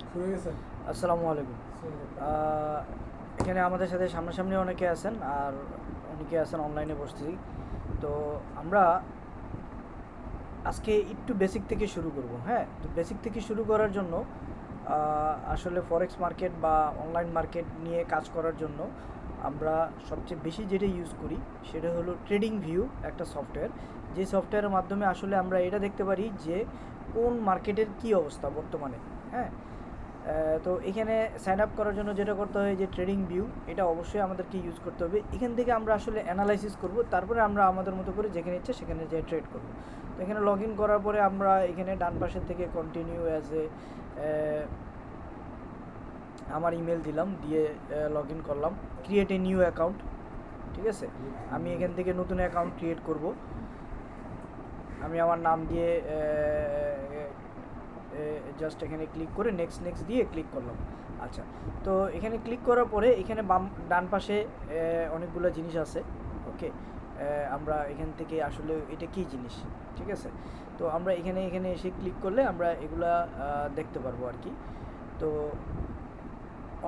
আসসালামু আলাইকুম। এখানে আমাদের সাথে সামনাসামনি অনেকে আছেন আর অনেকে আছেন অনলাইনে বসছি। তো আমরা আজকে একটু বেসিক থেকে শুরু করব। হ্যাঁ, তো বেসিক থেকে শুরু করার জন্য আসলে ফরেক্স মার্কেট বা অনলাইন মার্কেট নিয়ে কাজ করার জন্য আমরা সবচেয়ে বেশি যেটা ইউজ করি সেটা হলো ট্রেডিং ভিউ, একটা সফটওয়্যার। যে সফটওয়্যারের মাধ্যমে আসলে আমরা এটা দেখতে পারি যে কোন মার্কেটের কী অবস্থা বর্তমানে। হ্যাঁ, তো এখানে সাইন আপ করার জন্য যেটা করতে হয় যে ট্রেডিং ভিউ, এটা অবশ্যই আমাদেরকে ইউজ করতে হবে। এখান থেকে আমরা আসলে অ্যানালাইসিস করব, তারপরে আমরা আমাদের মতো করে যেখানে ইচ্ছে সেখানে যেয়ে ট্রেড করব। তো এখানে লগ ইন করার পরে আমরা এখানে ডান পাশের থেকে কন্টিনিউ অ্যাজ এ আমার ইমেল দিলাম, দিয়ে লগ ইন করলাম, ক্রিয়েট এ নিউ অ্যাকাউন্ট। ঠিক আছে, আমি এখান থেকে নতুন অ্যাকাউন্ট ক্রিয়েট করব। আমি আমার নাম দিয়ে জাস্ট এখানে ক্লিক করে নেক্সট নেক্সট দিয়ে ক্লিক করলাম। আচ্ছা, তো এখানে ক্লিক করার পরে এখানে ডান পাশে অনেকগুলো জিনিস আছে। ওকে, আমরা এখান থেকে আসলে এটা কী জিনিস, ঠিক আছে, তো আমরা এখানে এখানে এসে ক্লিক করলে আমরা এগুলা দেখতে পারবো আর কি। তো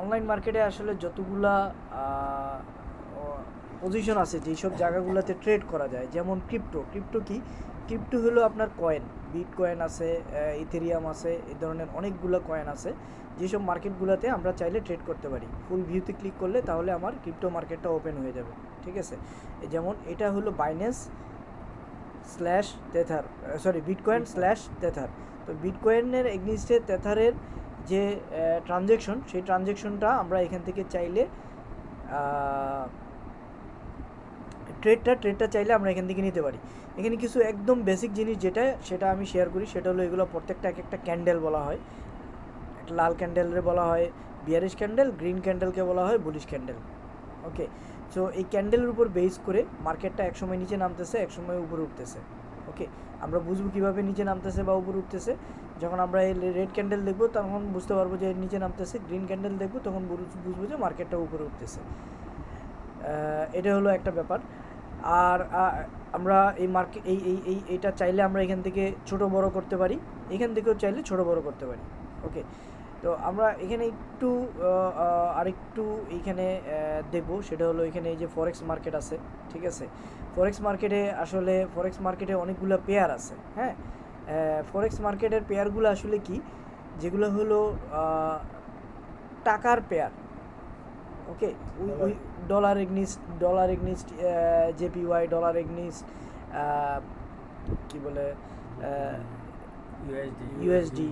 অনলাইন মার্কেটে আসলে যতগুলা পজিশন আছে, যেই সব জায়গাগুলোতে ট্রেড করা যায়, যেমন ক্রিপ্টো কি, ক্রিপ্টো হলো আপনার কয়েন, বিট কয়েন আছে, ইথেরিয়াম আছে, এই ধরনের অনেকগুলো কয়েন আছে যেসব মার্কেটগুলোতে আমরা চাইলে ট্রেড করতে পারি। ফুল ভিউতে ক্লিক করলে তাহলে আমার ক্রিপ্টো মার্কেটটা ওপেন হয়ে যাবে। ঠিক আছে, যেমন এটা হলো বাইন্যান্স স্ল্যাশ তেথার, বিটকয়েন স্ল্যাশ তেথার। তো বিটকয়েনের এগনিস্টে তেথারের যে ট্রানজ্যাকশন, সেই ট্রানজ্যাকশনটা আমরা এখান থেকে চাইলে ট্রেডটা চাইলে আমরা এখান থেকে নিতে পারি। এখানে কিছু একদম বেসিক জিনিস সেটা আমি শেয়ার করি, সেটা হলো এগুলো প্রত্যেকটা এক একটা ক্যান্ডেল বলা হয়। একটা লাল ক্যান্ডেলের বলা হয় বিয়ারিশ ক্যান্ডেল, গ্রিন ক্যান্ডেলকে বলা হয় বুলিশ ক্যান্ডেল। ওকে, সো এই ক্যান্ডেলের উপর বেস করে মার্কেটটা একসময় নিচে নামতেছে, একসময় উপরে উঠতেছে। ওকে, আমরা বুঝবো কীভাবে নিচে নামতেছে বা উপরে উঠতেছে। যখন আমরা এই রেড ক্যান্ডেল দেখবো তখন বুঝতে পারবো যে নিচে নামতেছে, গ্রিন ক্যান্ডেল দেখবো তখন বুঝবো যে মার্কেটটা উপরে উঠতেছে। এটা হলো একটা ব্যাপার। আর আমরা এই মার্কেট এইটা চাইলে আমরা এখান থেকে ছোট বড় করতে পারি, এখান থেকেও চাইলে ছোট বড় করতে পারি। ওকে, তো আমরা এখানে একটু আরেকটু এইখানে দেখব, সেটা হলো এখানে এই যে ফরেক্স মার্কেট আছে। ঠিক আছে, ফরেক্স মার্কেটে অনেকগুলো পেয়ার আছে। হ্যাঁ, ফরেক্স মার্কেটের পেয়ারগুলো আসলে কি, যেগুলো হলো টাকার পেয়ার। ওকে, ওই dollar against JPY, dollar against কি বলে ইউএসডি,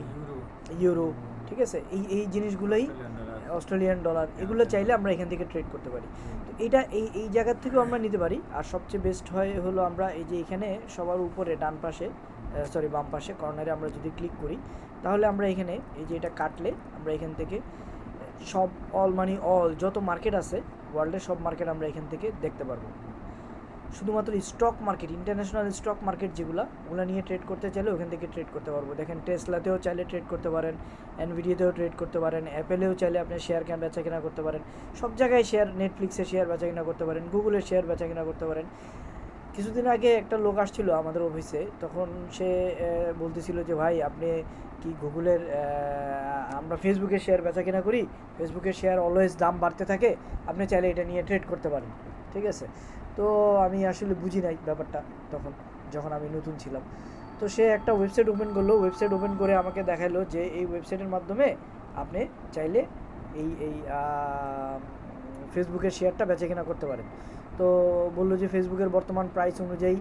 ইউরো। ঠিক আছে, এই জিনিসগুলোই, অস্ট্রেলিয়ান ডলার, এগুলো চাইলে আমরা এখান থেকে ট্রেড করতে পারি। তো এটা এই জায়গার থেকেও আমরা নিতে পারি। আর সবচেয়ে বেস্ট হয় হলো আমরা এই যে এখানে সবার উপরে ডান পাশে, বাম পাশে কর্নারে আমরা যদি ক্লিক করি, তাহলে আমরা এখানে এই যে এটা কাটলে আমরা এখান থেকে সব অল যত মার্কেট আছে ওয়ার্ল্ডের সব মার্কেট আমরা এখান থেকে দেখতে পারবো। শুধুমাত্র stock market, international stock market যেগুলো, ওগুলো নিয়ে ট্রেড করতে চাইলে ওখান থেকে ট্রেড করতে পারবো। দেখেন, টেসলাতেও চাইলে ট্রেড করতে পারেন, এনভিডিয়াতেও ট্রেড করতে পারেন, অ্যাপেলেও চাইলে আপনি শেয়ার বেচা কেনা করতে পারেন, সব জায়গায় শেয়ার, নেটফ্লিক্সে শেয়ার বেচা কেনা করতে পারেন, গুগলের শেয়ার বেচা কেনা করতে পারেন। কিছুদিন আগে একটা লোক আসছিল আমাদের অফিসে, তখন সে বলতেছিল যে ভাই আপনি কি গুগলের, আমরা ফেসবুকের শেয়ার বেচা কেনা করি, ফেসবুকের শেয়ার অলওয়েজ দাম বাড়তে থাকে, আপনি চাইলে এটা নিয়ে ট্রেড করতে পারেন। ঠিক আছে, তো আমি আসলে বুঝি নাই ব্যাপারটা তখন, যখন আমি নতুন ছিলাম। তো সে একটা ওয়েবসাইট ওপেন করলো, ওয়েবসাইট ওপেন করে আমাকে দেখালো যে এই ওয়েবসাইটের মাধ্যমে আপনি চাইলে এই ফেসবুকের শেয়ারটা বেচা কেনা করতে পারেন। তো বললো যে ফেসবুকের বর্তমান প্রাইস অনুযায়ী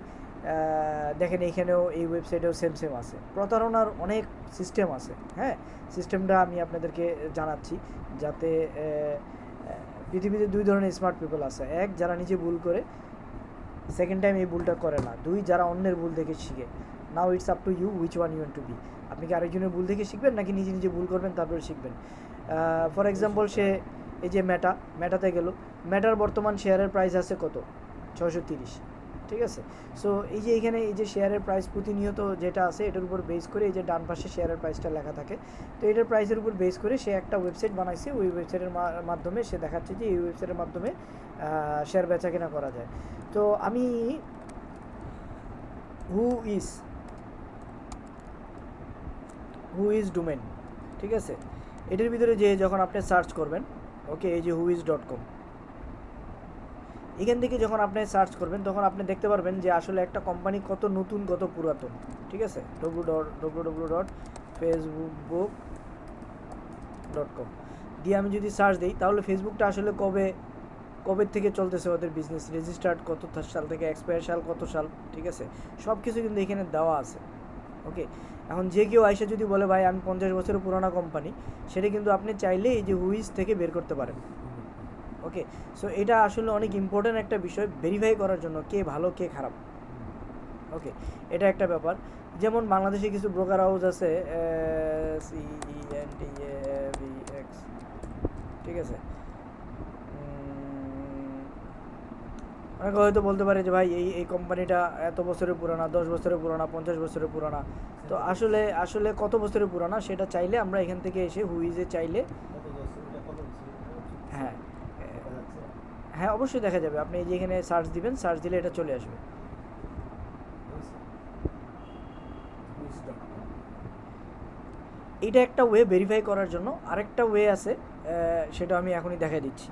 দেখেন এইখানেও এই ওয়েবসাইটেও সেম আছে। প্রতারণার অনেক সিস্টেম আছে। হ্যাঁ, সিস্টেমটা আমি আপনাদেরকে জানাচ্ছি, যাতে পৃথিবীতে দুই ধরনের স্মার্ট পিপল আছে। এক, যারা নিজে ভুল করে, সেকেন্ড টাইম এই ভুলটা করে না। দুই, যারা অন্যের ভুল দেখে শিখে। Now it's up to you which one you want to be. আপনি কি আরেকজনের ভুল দেখে শিখবেন, নাকি নিজে নিজে ভুল করবেন তারপরে শিখবেন? ফর এক্সাম্পল, সে এই যে মেটাতে গেল, মেটার বর্তমান শেয়ারের প্রাইস আছে কত, 630। ঠিক আছে, সো এই যে এখানে এই যে শেয়ারের প্রাইস প্রতিনিয়ত যেটা আছে, এটার উপর বেস করে এই যে ডান পাশে শেয়ারের প্রাইসটা লেখা থাকে। তো এটার প্রাইসের উপর বেস করে সে একটা ওয়েবসাইট বানাইছে, ওই ওয়েবসাইটের মাধ্যমে সে দেখাচ্ছে যে এই ওয়েবসাইটের মাধ্যমে শেয়ার বেচা কেনা করা যায়। তো আমি হু ইজ ডোমেন, ঠিক আছে, এটার ভিতরে যে যখন আপনি সার্চ করবেন, ওকে, এই যে whois.com, এখান থেকে যখন আপনি সার্চ করবেন তখন আপনি দেখতে পারবেন যে আসলে একটা কোম্পানি কত নতুন কত পুরাতন, ঠিক আছে। www.facebook.com দিয়ে আমি যদি সার্চ দিই তাহলে ফেসবুকটা আসলে কবে থেকে চলতেছে, ওদের বিজনেস রেজিস্টার্ড কত সাল থেকে, এক্সপায়ার সাল কত সাল, ঠিক আছে, সব কিছু কিন্তু এখানে দেওয়া আছে। ওকে, এখন যে কেউ আইসা যদি বলে ভাই আমি 50 বছরের পুরোনো কোম্পানি, সেটা কিন্তু আপনি চাইলে এই যে হুইজ থেকে বের করতে পারেন। ওকে, সো এটা আসলে অনেক ইম্পর্ট্যান্ট একটা বিষয় ভেরিফাই করার জন্য কে ভালো কে খারাপ। ওকে, এটা একটা ব্যাপার। যেমন বাংলাদেশে কিছু ব্রোকার হাউস আছে, CENTAVX, ঠিক আছে। অনেকে হয়তো বলতে পারে যে ভাই এই কোম্পানিটা এত বছরের পুরানা, 10 বছরের পুরানা, 50 বছরের পুরানা। তো আসলে কত বছরের পুরানা সেটা চাইলে আমরা এখান থেকে এসে হুইজে চাইলে, হ্যাঁ হ্যাঁ অবশ্যই দেখা যাবে। আপনি এই যে এখানে সার্চ দিবেন, সার্চ দিলে এটা চলে আসবে। এইটা একটা ওয়ে ভেরিফাই করার জন্য। আরেকটা ওয়ে আছে, সেটা আমি এখনই দেখাই দিচ্ছি।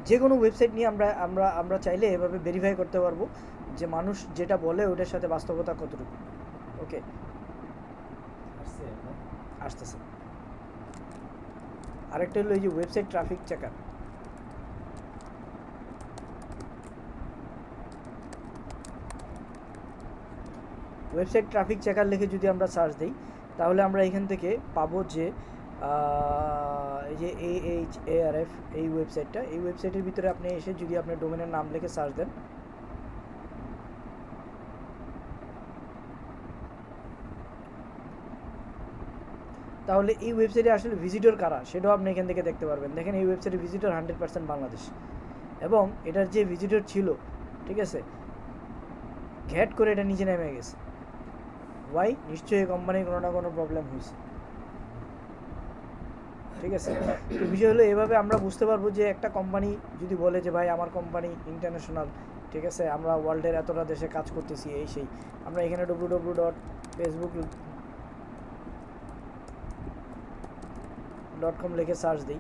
যে কোনো ওয়েবসাইট নিয়ে আমরা চাইলে এভাবে ভেরিফাই করতে পারবো যে মানুষ যেটা বলে ওটার সাথে বাস্তবতা কতটুকু। ওকে, আসতেছে। আরেকটা হলো এই যে website traffic checker. Website traffic checker লিখে যদি আমরা সার্চ দিই তাহলে আমরা এখান থেকে পাবো যে এই যে AHARF এই ওয়েবসাইটটা, এই ওয়েবসাইটের ভিতরে আপনি এসে যদি আপনার ডোমেনের নাম লিখে সার্চ দেন, তাহলে এই ওয়েবসাইটে আসলে ভিজিটর কারা সেটাও আপনি এখান থেকে দেখতে পারবেন। দেখেন এই ওয়েবসাইটে ভিজিটর 100% বাংলাদেশ, এবং এটার যে ভিজিটর ছিল, ঠিক আছে, ঘ্যাট করে এটা নিচে নেমে গেছে। ওয়াই? নিশ্চয়ই কোম্পানির কোনো না কোনো প্রবলেম হয়েছে, ঠিক আছে। তো বিষয় হলো এভাবে আমরা বুঝতে পারবো যে একটা কোম্পানি যদি বলে যে ভাই আমার কোম্পানি ইন্টারন্যাশনাল, ঠিক আছে, আমরা ওয়ার্ল্ডের এতটা দেশে কাজ করতেছি, এই সেই, আমরা এখানে www.facebook.com লিখে সার্চ দিই,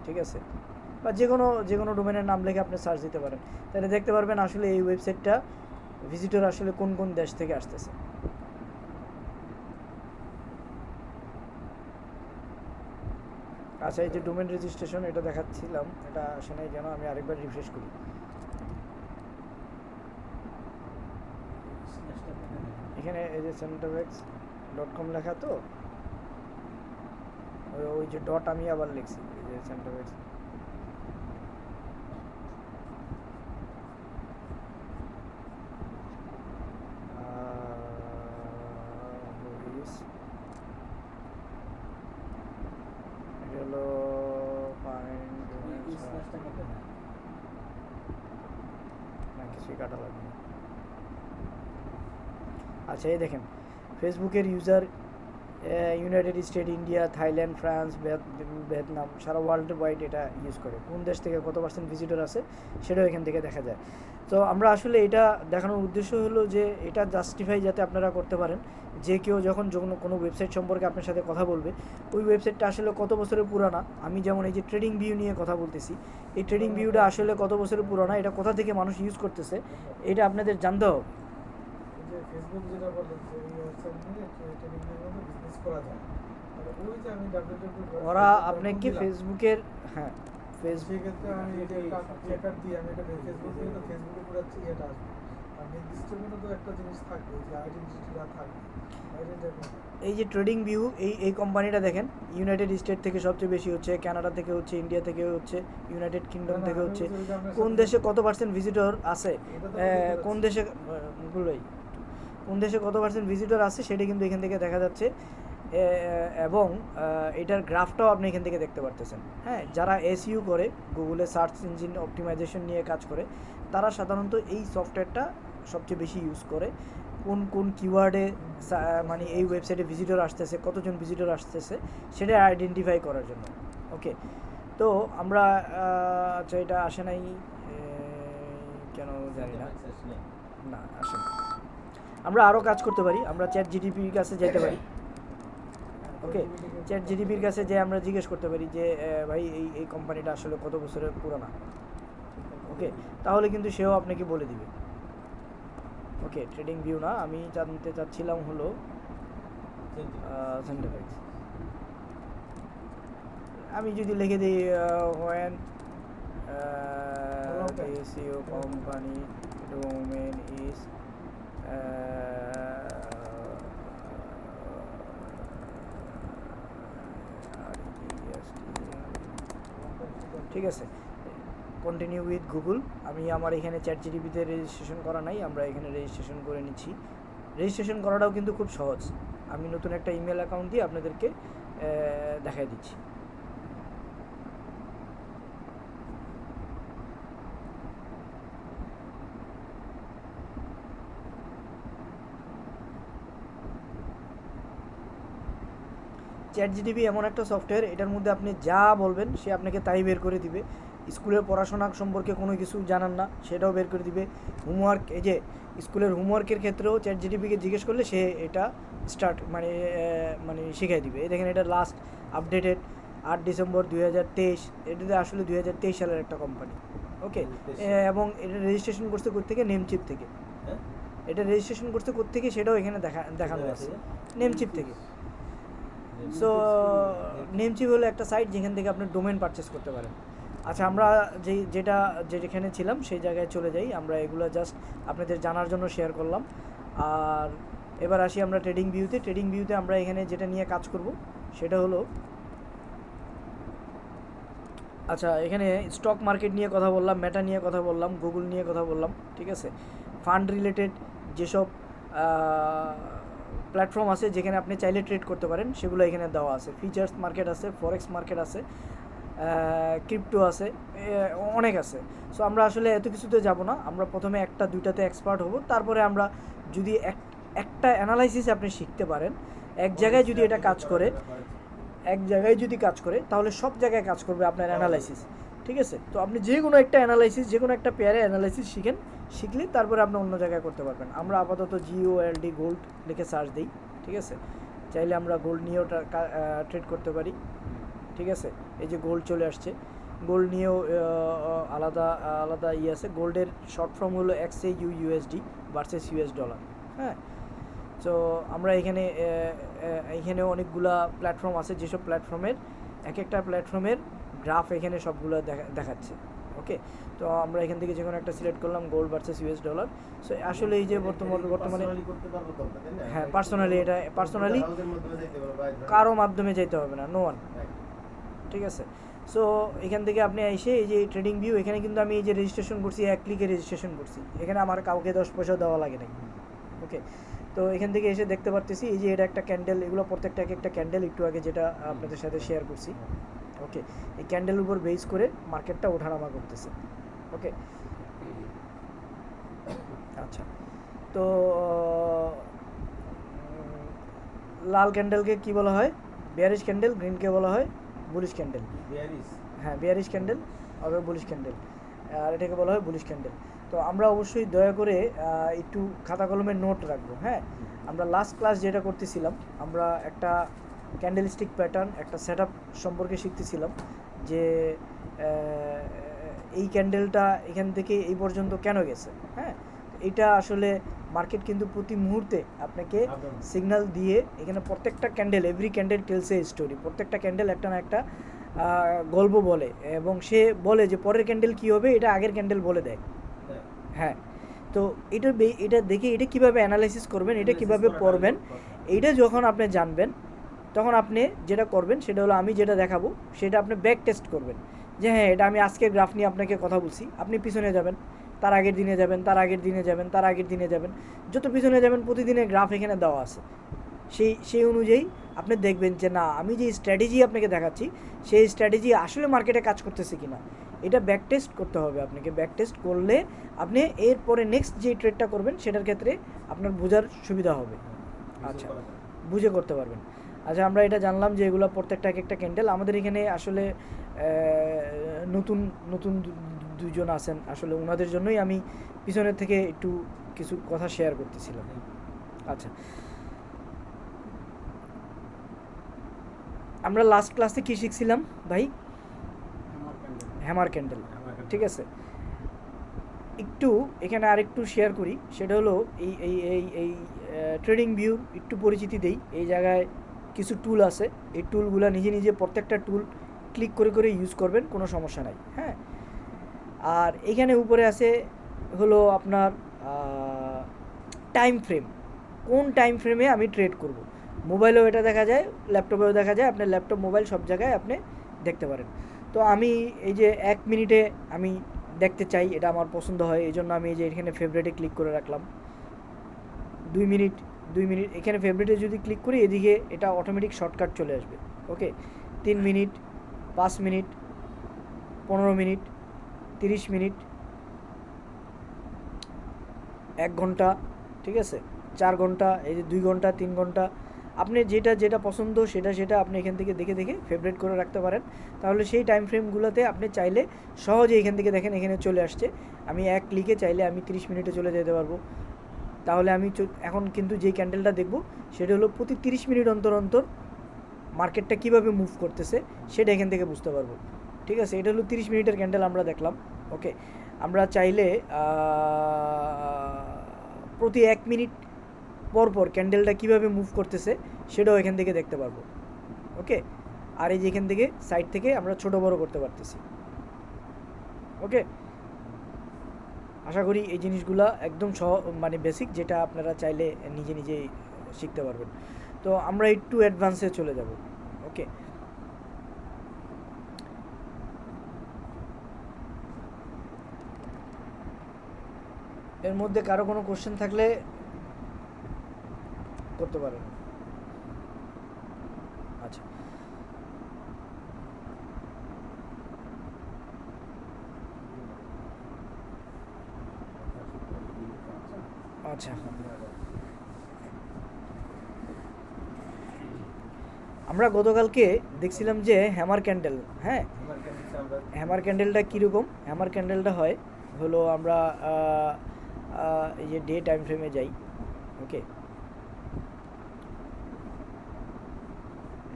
ঠিক আছে, বা যে কোনো ডোমেনের নাম লিখে আপনি সার্চ দিতে পারেন, তাহলে দেখতে পারবেন আসলে এই ওয়েবসাইটটা ভিজিটর আসলে কোন কোন দেশ থেকে আসতেছে। আচ্ছা, এই যে ডোমেন রেজিস্ট্রেশন এটা দেখাচ্ছিলাম, এটা আসে নাই কেন, আমি আরেকবার রিফ্রেশ করি। এখানে এই যে centervex.com লেখা, তো ওই যে ডট আমি আবার লিখছি, এই যে centervex, হলো না, কিছুই কাটা লাগবে না। আচ্ছা, এই দেখেন ফেসবুকের user United State, India, Thailand, France, Vietnam, সারা ওয়ার্ল্ড ওয়াইড এটা ইউজ করে। কোন দেশ থেকে কত % ভিজিটর আছে সেটাও এখান থেকে দেখা যায়। তো আমরা আসলে এটা দেখানোর উদ্দেশ্য হলো যে এটা জাস্টিফাই যাতে আপনারা করতে পারেন যে কেউ যখন কোনো ওয়েবসাইট সম্পর্কে আপনার সাথে কথা বলবে, ওই ওয়েবসাইটটা আসলে কত বছরের পুরানা। আমি যেমন এই যে ট্রেডিং ভিউ নিয়ে কথা বলতেছি, এই ট্রেডিং ভিউটা আসলে কত বছরের পুরানা, এটা কোথা থেকে মানুষ ইউজ করতেছে, এটা আপনাদের জানতে হবে। ফেসবুক যেটা বললেন যে এই ওয়েবসাইট নিয়ে ট্রেডিং এর মধ্যে বিজনেস করা যায়, মানে ওই যে আমি ওরা আপনাকে ফেসবুকের, হ্যাঁ ফেসবুক ক্ষেত্রে আমি এটা চেকার দিয়ে আমি এটা ফেসবুক দিয়ে, তো ফেসবুকে পুরো এটা আসবে, আর নির্দিষ্ট কোনো তো একটা জিনিস থাকবে যে আইডেন্টিটিটা থাকবে। এই যে ট্রেডিং ভিউ, এই কোম্পানিটা দেখেন ইউনাইটেড স্টেট থেকে সবচেয়ে বেশি হচ্ছে, কানাডা থেকে হচ্ছে, ইন্ডিয়া থেকে হচ্ছে, ইউনাইটেড কিংডম থেকে হচ্ছে। কোন দেশে কত % ভিজিটর আছে, কোন দেশে কত % ভিজিটর আছে সেটা কিন্তু এখান থেকে দেখা যাচ্ছে, এবং এটার গ্রাফটাও আপনি এখান থেকে দেখতে পারতেছেন। হ্যাঁ, যারা এসইউ করে, গুগলে সার্চ ইঞ্জিন অপটিমাইজেশন নিয়ে কাজ করে, তারা সাধারণত এই সফটওয়্যারটা সবচেয়ে বেশি ইউজ করে। কোন কিওয়ার্ডে মানে এই ওয়েবসাইটে ভিজিটর আসতেছে, কতজন ভিজিটর আসতেছে সেটা আইডেন্টিফাই করার জন্য। ওকে, তো আমরা আচ্ছা এটা আসে নাই কেন জানি না, না আসে না। আমরা আরও কাজ করতে পারি, আমরা চ্যাট জিটিপির কাছে যেতে পারি। ওকে, চ্যাট জিডিপির কাছে যে আমরা জিজ্ঞেস করতে পারি যে ভাই এই কোম্পানিটা আসলে কত বছরের পুরানা, ওকে, তাহলে কিন্তু সেও আপনাকে বলে দিবে। ওকে, ট্রেডিং ভিউ না, আমি জানতে চাচ্ছিলাম হলো সেন্টিমেন্টস। আমি যদি লিখে দিই when SEO company domain is ঠিক আছে, কন্টিনিউ উইথ গুগল। আমি আমার এখানে চ্যাট জিডিপিতে রেজিস্ট্রেশন করা নাই, আমরা এখানে রেজিস্ট্রেশন করে নিচ্ছি। রেজিস্ট্রেশন করাটাও কিন্তু খুব সহজ, আমি নতুন একটা ইমেল অ্যাকাউন্ট দিয়ে আপনাদেরকে দেখাই দিচ্ছি। চ্যাট জিডিপি এমন একটা সফটওয়্যার, এটার মধ্যে আপনি যা বলবেন সে আপনাকে তাই বের করে দিবে। স্কুলের পড়াশোনা সম্পর্কে কোনো কিছু জানান না, সেটাও বের করে দিবে। হোমওয়ার্ক, এই যে স্কুলের হোমওয়ার্কের ক্ষেত্রেও চ্যাট জিডিপিকে জিজ্ঞেস করলে সে এটা মানে শিখিয়ে দিবে। এই দেখেন, এটা লাস্ট আপডেটেড 8 ডিসেম্বর 2023, এটাতে আসলে 2023 সালের একটা কোম্পানি। ওকে, এবং এটা রেজিস্ট্রেশন করছে কোত্থেকে? নেমচিপ থেকে। এটা রেজিস্ট্রেশন করছে কোত্থেকে সেটাও এখানে দেখানো আছে, নেমচিপ থেকে। সো নেমচিপ হলো একটা সাইট যেখান থেকে আপনি ডোমেন পারচেস করতে পারেন। আচ্ছা, আমরা যেখানে ছিলাম সেই জায়গায় চলে যাই। আমরা এগুলো জাস্ট আপনাদের জানার জন্য শেয়ার করলাম। আর এবার আসি আমরা ট্রেডিং ভিউতে। ট্রেডিং ভিউতে আমরা এখানে যেটা নিয়ে কাজ করব সেটা হলো, আচ্ছা, এখানে স্টক মার্কেট নিয়ে কথা বললাম, মেটা নিয়ে কথা বললাম, গুগল নিয়ে কথা বললাম, ঠিক আছে। ফান্ড রিলেটেড যেসব প্ল্যাটফর্ম আছে যেখানে আপনি চাইলে ট্রেড করতে পারেন সেগুলো এখানে দেওয়া আছে। ফিচার্স মার্কেট আছে, ফরেক্স মার্কেট আছে, ক্রিপ্টো আছে, অনেক আছে। সো আমরা আসলে এত কিছুতে যাব না, আমরা প্রথমে একটা দুইটাতে এক্সপার্ট হব, তারপরে আমরা যদি একটা অ্যানালাইসিস আপনি শিখতে পারেন, এক জায়গায় যদি এটা কাজ করে, তাহলে সব জায়গায় কাজ করবে আপনার অ্যানালাইসিস, ঠিক আছে। তো আপনি যে কোনো একটা অ্যানালাইসিস, যে কোনো একটা পেয়ারে অ্যানালাইসিস শিখলে তারপরে আপনি অন্য জায়গায় করতে পারবেন। আমরা আপাতত GOLD গোল্ড লিখে সার্চ দিই, ঠিক আছে। চাইলে আমরা গোল্ড নিয়েও ট্রেড করতে পারি, ঠিক আছে। এই যে গোল্ড চলে আসছে, গোল্ড নিয়েও আলাদা আলাদা আছে। গোল্ডের শর্ট ফর্ম হলো XAUUSD ভার্সেস US ডলার, হ্যাঁ। তো আমরা এখানে অনেকগুলা প্ল্যাটফর্ম আছে, যেসব প্ল্যাটফর্মের এক একটা প্ল্যাটফর্মের গ্রাফ এখানে সবগুলো দেখাচ্ছে। ওকে, তো আমরা এখান থেকে যে কোনো একটা সিলেক্ট করলাম, gold versus US dollar. So আসলে এই যে বর্তমানে হ্যাঁ, পার্সোনালি কারো মাধ্যমে যেতে হবে না, নো ওয়ান, ঠিক আছে। সো এখান থেকে আপনি এসে এই যে ট্রেডিং ভিউ, এখানে কিন্তু আমি এই যে রেজিস্ট্রেশন করছি, এক ক্লিকে রেজিস্ট্রেশন করছি, এখানে আমার কাউকে 10 পয়সা দেওয়া লাগে নাই। ওকে, তো এখান থেকে এসে দেখতে পারতেছি এই যে এটা একটা ক্যান্ডেল, এগুলো প্রত্যেকটা একটা ক্যান্ডেল, একটু আগে যেটা আপনাদের সাথে শেয়ার করছি। ওকে, এই ক্যান্ডেল উপর বেস করে মার্কেটটা ওঠানামা করতেছে। ওকে, আচ্ছা, তো লাল ক্যান্ডেলকে কি বলা হয়? Bearish candle. গ্রিনকে বলা হয় বুলিশ ক্যান্ডেল। হ্যাঁ, বিয়ারিশ ক্যান্ডেল অথবা বুলিশ ক্যান্ডেল, আর এটাকে বলা হয় বুলিশ ক্যান্ডেল। তো আমরা অবশ্যই দয়া করে একটু খাতা কলমের নোট রাখবো। হ্যাঁ, আমরা লাস্ট ক্লাস যেটা করতেছিলাম, আমরা একটা ক্যান্ডেল স্টিক প্যাটার্ন, একটা সেট আপ সম্পর্কে শিখতেছিলাম যে এই ক্যান্ডেলটা এখান থেকে এই পর্যন্ত কেন গেছে। হ্যাঁ, এটা আসলে মার্কেট কিন্তু প্রতি মুহূর্তে আপনাকে সিগন্যাল দিয়ে, এখানে প্রত্যেকটা candle, every candle tells a story, প্রত্যেকটা ক্যান্ডেল একটা না একটা গল্প বলে, এবং সে বলে যে পরের ক্যান্ডেল কী হবে, এটা আগের ক্যান্ডেল বলে দেয়। হ্যাঁ, তো এটা দেখে এটা কীভাবে অ্যানালাইসিস করবেন, এটা কীভাবে পড়বেন, এইটা যখন আপনি জানবেন, তখন আপনি যেটা করবেন সেটা হলো, আমি যেটা দেখাবো সেটা আপনি ব্যাক টেস্ট করবেন যে হ্যাঁ, এটা আমি আজকের গ্রাফ নিয়ে আপনাকে কথা বলছি। আপনি পিছনে যাবেন, তার আগের দিনে যাবেন, তার আগের দিনে যাবেন, তার আগের দিনে যাবেন, যত পিছনে যাবেন প্রতিদিনের গ্রাফ এখানে দেওয়া আছে। সেই অনুযায়ী আপনি দেখবেন যে না, আমি যে স্ট্র্যাটেজি আপনাকে দেখাচ্ছি সেই স্ট্র্যাটেজি আসলে মার্কেটে কাজ করতেছে কিনা, এটা ব্যাক টেস্ট করতে হবে আপনাকে। ব্যাক টেস্ট করলে আপনি এরপরে নেক্সট যে ট্রেডটা করবেন সেটার ক্ষেত্রে আপনার বোঝার সুবিধা হবে। আচ্ছা, বুঝে করতে পারবেন। আচ্ছা, আমরা এটা জানলাম যে এগুলো প্রত্যেকটা এক একটা ক্যান্ডেল। আমাদের এখানে আসলে নতুন দুজন আছেন, আসলে ওনাদের জন্যই আমি পিছনের থেকে একটু কিছু কথা শেয়ার করতেছিলাম। আচ্ছা, আমরা লাস্ট ক্লাসে কি শিখছিলাম ভাই? হ্যামার ক্যান্ডেল, ঠিক আছে। একটু এখানে আরেকটু শেয়ার করি, সেটা হলো এই এই এই এই ট্রেডিং ভিউর একটু পরিচিতি দেই। এই জায়গায় কিছু টুল আছে, এই টুলগুলো নিজে নিজে প্রত্যেকটা টুল ক্লিক করে করে ইউজ করবেন, কোনো সমস্যা নাই, হ্যাঁ। আর এখানে উপরে আছে হলো আপনার টাইম ফ্রেম, কোন টাইম ফ্রেমে আমি ট্রেড করব। মোবাইলেও এটা দেখা যায়, ল্যাপটপেও দেখা যায়, আপনার ল্যাপটপ মোবাইল সব জায়গায় আপনি দেখতে পারেন। তো আমি এই যে 1 মিনিটে আমি দেখতে চাই, এটা আমার পছন্দ হয়, এই জন্য আমি এই যে এখানে ফেভারিটে ক্লিক করে রাখলাম। 2 মিনিট এখানে ফেভারিটে যদি ক্লিক করি, এদিকে এটা অটোমেটিক শর্টকাট চলে আসবে। ওকে, 3 মিনিট, 5 মিনিট, 15 মিনিট, 30 মিনিট, 1 ঘন্টা, ঠিক আছে, 4 ঘন্টা, এই যে 2 ঘন্টা, 3 ঘন্টা, আপনি যেটা যেটা পছন্দ সেটা আপনি এখান থেকে দেখে দেখে ফেভারিট করে রাখতে পারেন। তাহলে সেই টাইম ফ্রেমগুলোতে আপনি চাইলে সহজে এখান থেকে দেখেন এখানে চলে আসছে। আমি 1 ক্লিকে চাইলে আমি 30 মিনিটে চলে যেতে পারবো। তাহলে আমি এখন কিন্তু যেই ক্যান্ডেলটা দেখব সেটা হলো প্রতি 30 মিনিট অন্তর অন্তর মার্কেটটা কীভাবে মুভ করতেছে সেটা এখান থেকে বুঝতে পারবো, ঠিক আছে। এটা হলো 30 মিনিটের ক্যান্ডেল আমরা দেখলাম। ওকে, আমরা চাইলে প্রতি 1 মিনিট পর পর ক্যান্ডেলটা কীভাবে মুভ করতেছে সেটাও এখান থেকে দেখতে পারবো। ওকে, আর এই যে এখান থেকে সাইড থেকে আমরা ছোট বড় করতে পারতেছি। ওকে, আশা করি এই জিনিসগুলো একদম মানে বেসিক, যেটা আপনারা চাইলে নিজে নিজেই শিখতে পারবেন। তো আমরা একটু অ্যাডভান্সে চলে যাব। ওকে, এর মধ্যে কারো কোনো কোশ্চেন থাকলে করতে পারেন। আচ্ছা, আচ্ছা, আমরা গতকালকে দেখছিলাম যে হ্যামার ক্যান্ডেল, হ্যাঁ, হ্যামার ক্যান্ডেলটা কীরকম? হ্যামার ক্যান্ডেলটা হলো আমরা এই যে ডে টাইম ফ্রেমে যাই। ওকে,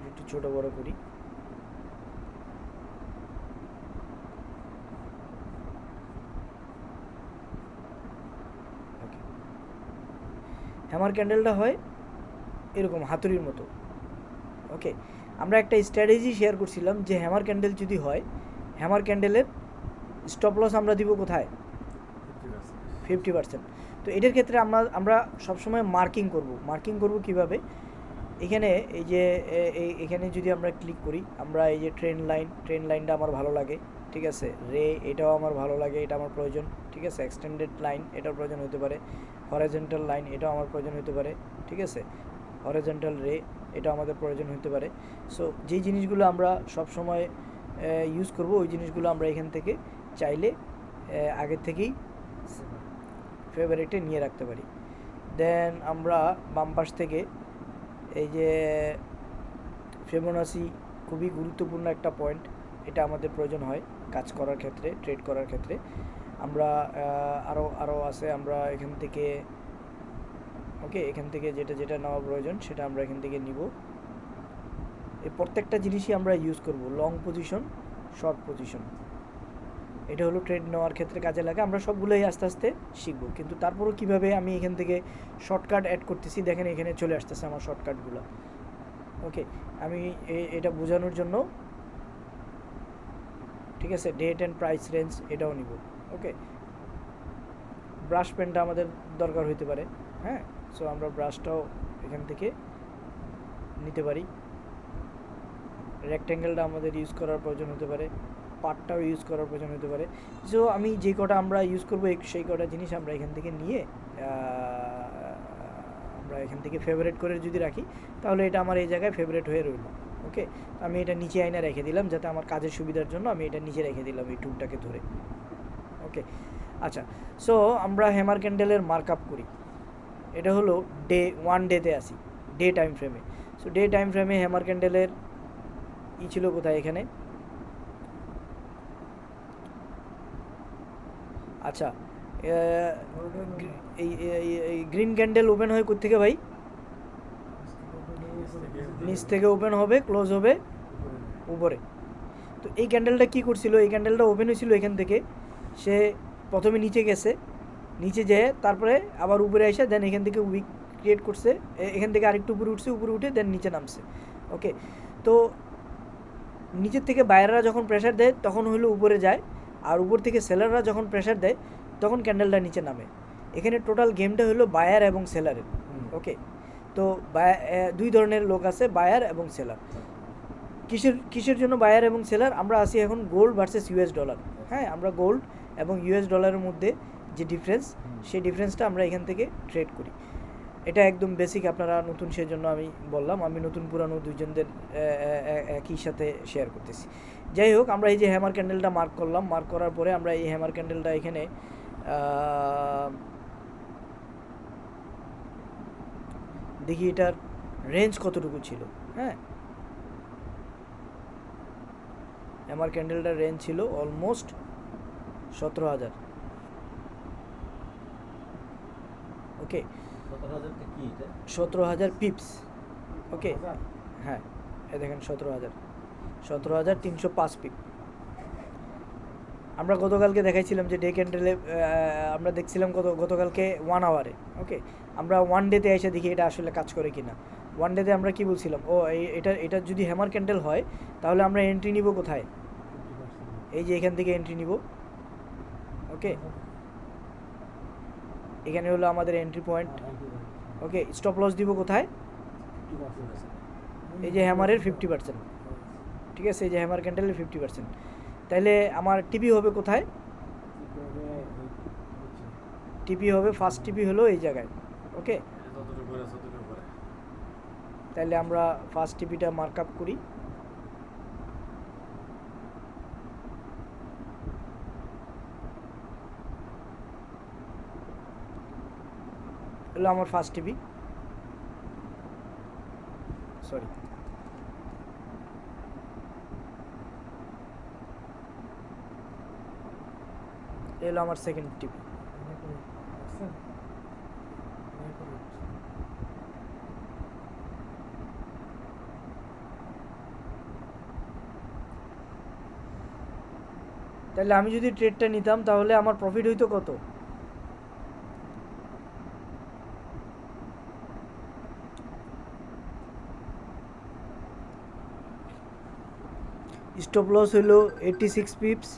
একটু ছোট বড় করি। ওকে, হ্যামার ক্যান্ডেলটা হয় এরকম হাতুড়ির মতো। ওকে, আমরা একটা স্ট্র্যাটেজি শেয়ার করছিলাম যে হ্যামার ক্যান্ডেল যদি হয়, হ্যামার ক্যান্ডেলের স্টপ লস আমরা দিব কোথায়? 50%। তো এটার ক্ষেত্রে আমরা সবসময় মার্কিং করব কিভাবে? এখানে এই যে এখানে যদি আমরা ক্লিক করি, আমরা এই যে ট্রেন লাইনটা আমার ভালো লাগে, ঠিক আছে। রে, এটাও আমার ভালো লাগে, এটা আমার প্রয়োজন, ঠিক আছে। এক্সটেন্ডেড লাইন, এটার প্রয়োজন হতে পারে। হরাইজন্টাল লাইন, এটাও আমার প্রয়োজন হতে পারে, ঠিক আছে। হরাইজন্টাল রে, এটা আমাদের প্রয়োজন হতে পারে। সো যেই জিনিসগুলো আমরা সবসময় ইউজ করব, ওই জিনিসগুলো আমরা এখান থেকে চাইলে আগে থেকেই ফেভারিটে নিয়ে রাখতে পারি। দেন আমরা বাম পাশ থেকে এই যে ফিবোনাচি, খুবই গুরুত্বপূর্ণ একটা পয়েন্ট, এটা আমাদের প্রয়োজন হয় কাজ করার ক্ষেত্রে, ট্রেড করার ক্ষেত্রে। আমরা আরও আছে, আমরা এখান থেকে ওকে, এখান থেকে যেটা যেটা নেওয়া প্রয়োজন সেটা আমরা এখান থেকে নিব। এই প্রত্যেকটা জিনিসই আমরা ইউজ করব, লং পজিশন, শর্ট পজিশন, এটা হলো ট্রেড নেওয়ার ক্ষেত্রে কাজে লাগে। আমরা সবগুলোই আস্তে আস্তে শিখবো, কিন্তু তারপরও কীভাবে আমি এখান থেকে শর্টকাট অ্যাড করতেছি, দেখেন এখানে চলে আসতেছে আমার শর্টকাটগুলো। ওকে, আমি এটা বোঝানোর জন্য, ঠিক আছে, ডেট অ্যান্ড প্রাইস রেঞ্জ এটাও নিব। ওকে, ব্রাশ পেনটা আমাদের দরকার হইতে পারে, হ্যাঁ। সো আমরা ব্রাশটাও এখান থেকে নিতে পারি। রেক্ট্যাঙ্গেলটা আমাদের ইউজ করার প্রয়োজন হতে পারে, পার্টটাও ইউজ করার প্রয়োজন হতে পারে। সো আমি যে কটা আমরা ইউজ করবো সেই কটা জিনিস আমরা এখান থেকে নিয়ে আমরা এখান থেকে ফেভারিট করে যদি রাখি, তাহলে এটা আমার এই জায়গায় ফেভারিট হয়ে রইল। ওকে, আমি এটা নিচে আইনা রেখে দিলাম, যাতে আমার কাজের সুবিধার জন্য আমি এটা নিচে রেখে দিলাম এই টুলটাকে ধরে। ওকে, আচ্ছা, সো আমরা হ্যামার ক্যান্ডেলের মার্কআপ করি। এটা হলো ওয়ান ডেতে আসি, ডে টাইম ফ্রেমে। সো ডে টাইম ফ্রেমে হ্যামার ক্যান্ডেলের ছিল কোথায়? এখানে। আচ্ছা, এই গ্রিন ক্যান্ডেল ওপেন হয় কোথা থেকে ভাই? নিচ থেকে ওপেন হবে, ক্লোজ হবে উপরে। তো এই ক্যান্ডেলটা কী করছিল, এই ক্যান্ডেলটা ওপেন হয়েছিল এখান থেকে, সে প্রথমে নিচে গেছে, নিচে যেয়ে তারপরে আবার উপরে এসে দেন এখান থেকে উইক ক্রিয়েট করছে, এখান থেকে আরেকটু উপরে উঠছে, উপরে উঠে দেন নিচে নামছে। ওকে, তো নিচের থেকে বায়াররা যখন প্রেশার দেয় তখন হলো উপরে যায়, আর উপর থেকে সেলাররা যখন প্রেশার দেয় তখন ক্যান্ডেলটা নিচে নামে। এখানে টোটাল গেমটা হলো বায়ার এবং সেলারের। ওকে, তো দুই ধরনের লোক আছে, বায়ার এবং সেলার। কিসের জন্য বায়ার এবং সেলার? আমরা আসি এখন গোল্ড ভার্সেস ইউএস ডলার। হ্যাঁ, আমরা গোল্ড এবং ইউএস ডলারের মধ্যে যে ডিফারেন্স, সেই ডিফারেন্সটা আমরা এখান থেকে ট্রেড করি। এটা একদম বেসিক, আপনারা নতুন, সেজন্য আমি বললাম, আমি নতুন পুরানো দুইজনদের একই সাথে শেয়ার করতেছি। যাই হোক, আমরা এই যে হ্যামার ক্যান্ডেলটা মার্ক করলাম, মার্ক করার পরে আমরা এই হ্যামার ক্যান্ডেলটা এখানে দেখি এটার রেঞ্জ কতটুকু ছিল। হ্যাঁ, হ্যামার ক্যান্ডেলটার রেঞ্জ ছিল অলমোস্ট 17,000। ওকে, 17,000 পিপস। ওকে, হ্যাঁ, এ দেখেন 17,305 পিপ। আমরা গতকালকে দেখাইছিলাম যে ডে ক্যান্ডেলে আমরা দেখছিলাম গতকালকে 1 আওয়ারে। ওকে, আমরা 1 ডেতে এসে দেখি এটা আসলে কাজ করে কিনা। 1 ডেতে আমরা কি বলছিলাম, এটা যদি হ্যামার ক্যান্ডেল হয় তাহলে আমরা এন্ট্রি নিব কোথায়? এই যে এখান থেকে এন্ট্রি নিব। ওকে, এখানে হলো আমাদের এন্ট্রি পয়েন্ট। ওকে, স্টপ লস দিব কোথায়? এই যে হ্যামারের 50%। ঠিক আছে, এই যে হ্যামার ক্যান্ডেলের 50%। তাহলে আমার টিপি হবে কোথায়? টিপি হবে, ফার্স্ট টিপি হলো এই জায়গায়। ওকে, তাহলে আমরা ফার্স্ট টিপিটা মার্ক আপ করি। হলো আমার ফার্স্ট টিপি, সরি, এলো আমার সেকেন্ড টিপি। তাহলে আমি যদি ট্রেডটা নিতাম তাহলে আমার প্রফিট হইতো কত? স্টপ লস হইলো 86 পিপস।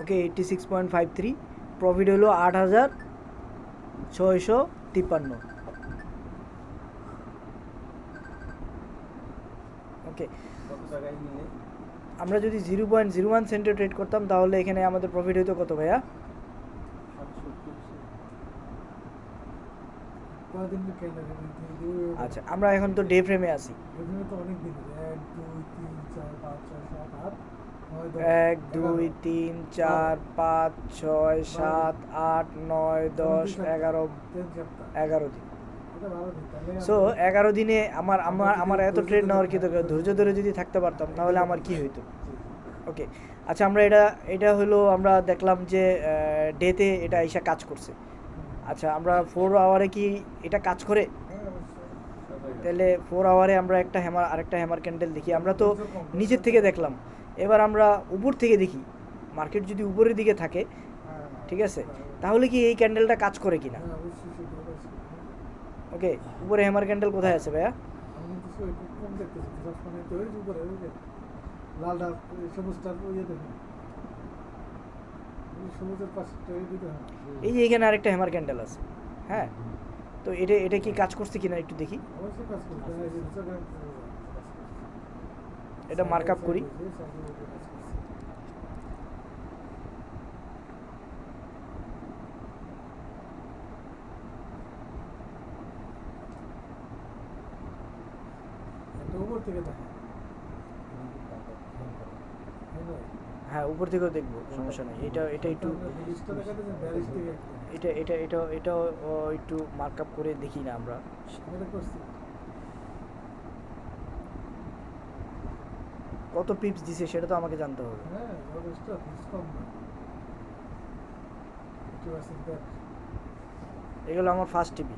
ওকে, 86.53। প্রফিট হলো 8,653। ওকে, আমরা যদি 0.01 সেন্টে ট্রেড করতাম তাহলে এখানে আমাদের প্রফিট হইতো কত ভাইয়া? আচ্ছা, আমরা এখন তো ডে ফ্রেমে আছি। 1 2 3 4 5 6 7 8 9 10 11 দিন। সো 11 দিনে আমার এত ট্রেড নেওয়ার কি দরকার? ধৈর্য ধরে যদি থাকতে পারতাম তাহলে আমার কি হইতো? ওকে, আচ্ছা, আমরা এটা হলো আমরা দেখলাম যে ডেতে এটা এসে কাজ করছে। আচ্ছা, আমরা 4 আওয়ারে কি এটা কাজ করে? তাহলে 4 আওয়ারে আমরা আরেকটা হ্যামার ক্যান্ডেল দেখি। আমরা তো নিচের থেকে দেখলাম, এবার আমরা উপর থেকে দেখি। মার্কেট যদি উপরের দিকে থাকে, ঠিক আছে, তাহলে কি এই ক্যান্ডেলটা কাজ করে কিনা? ওকে, উপরে হ্যামার ক্যান্ডেল কোথায় আছে ভাইয়া? এই যে এখানে আরেকটা হ্যামার ক্যান্ডেল আছে। হ্যাঁ, তো এটা কি কাজ করছে কিনা একটু দেখি। এটা মার্ক আপ করি। হ্যাঁ, উপর থেকেও দেখবো, সমস্যা নেই। এটা একটু এটা একটু মার্ক আপ করে দেখি না আমরা। কত পিপস দিছে সেটা তো আমাকে জানতে হবে। এগুলো আমার ফার্স্ট টিপি।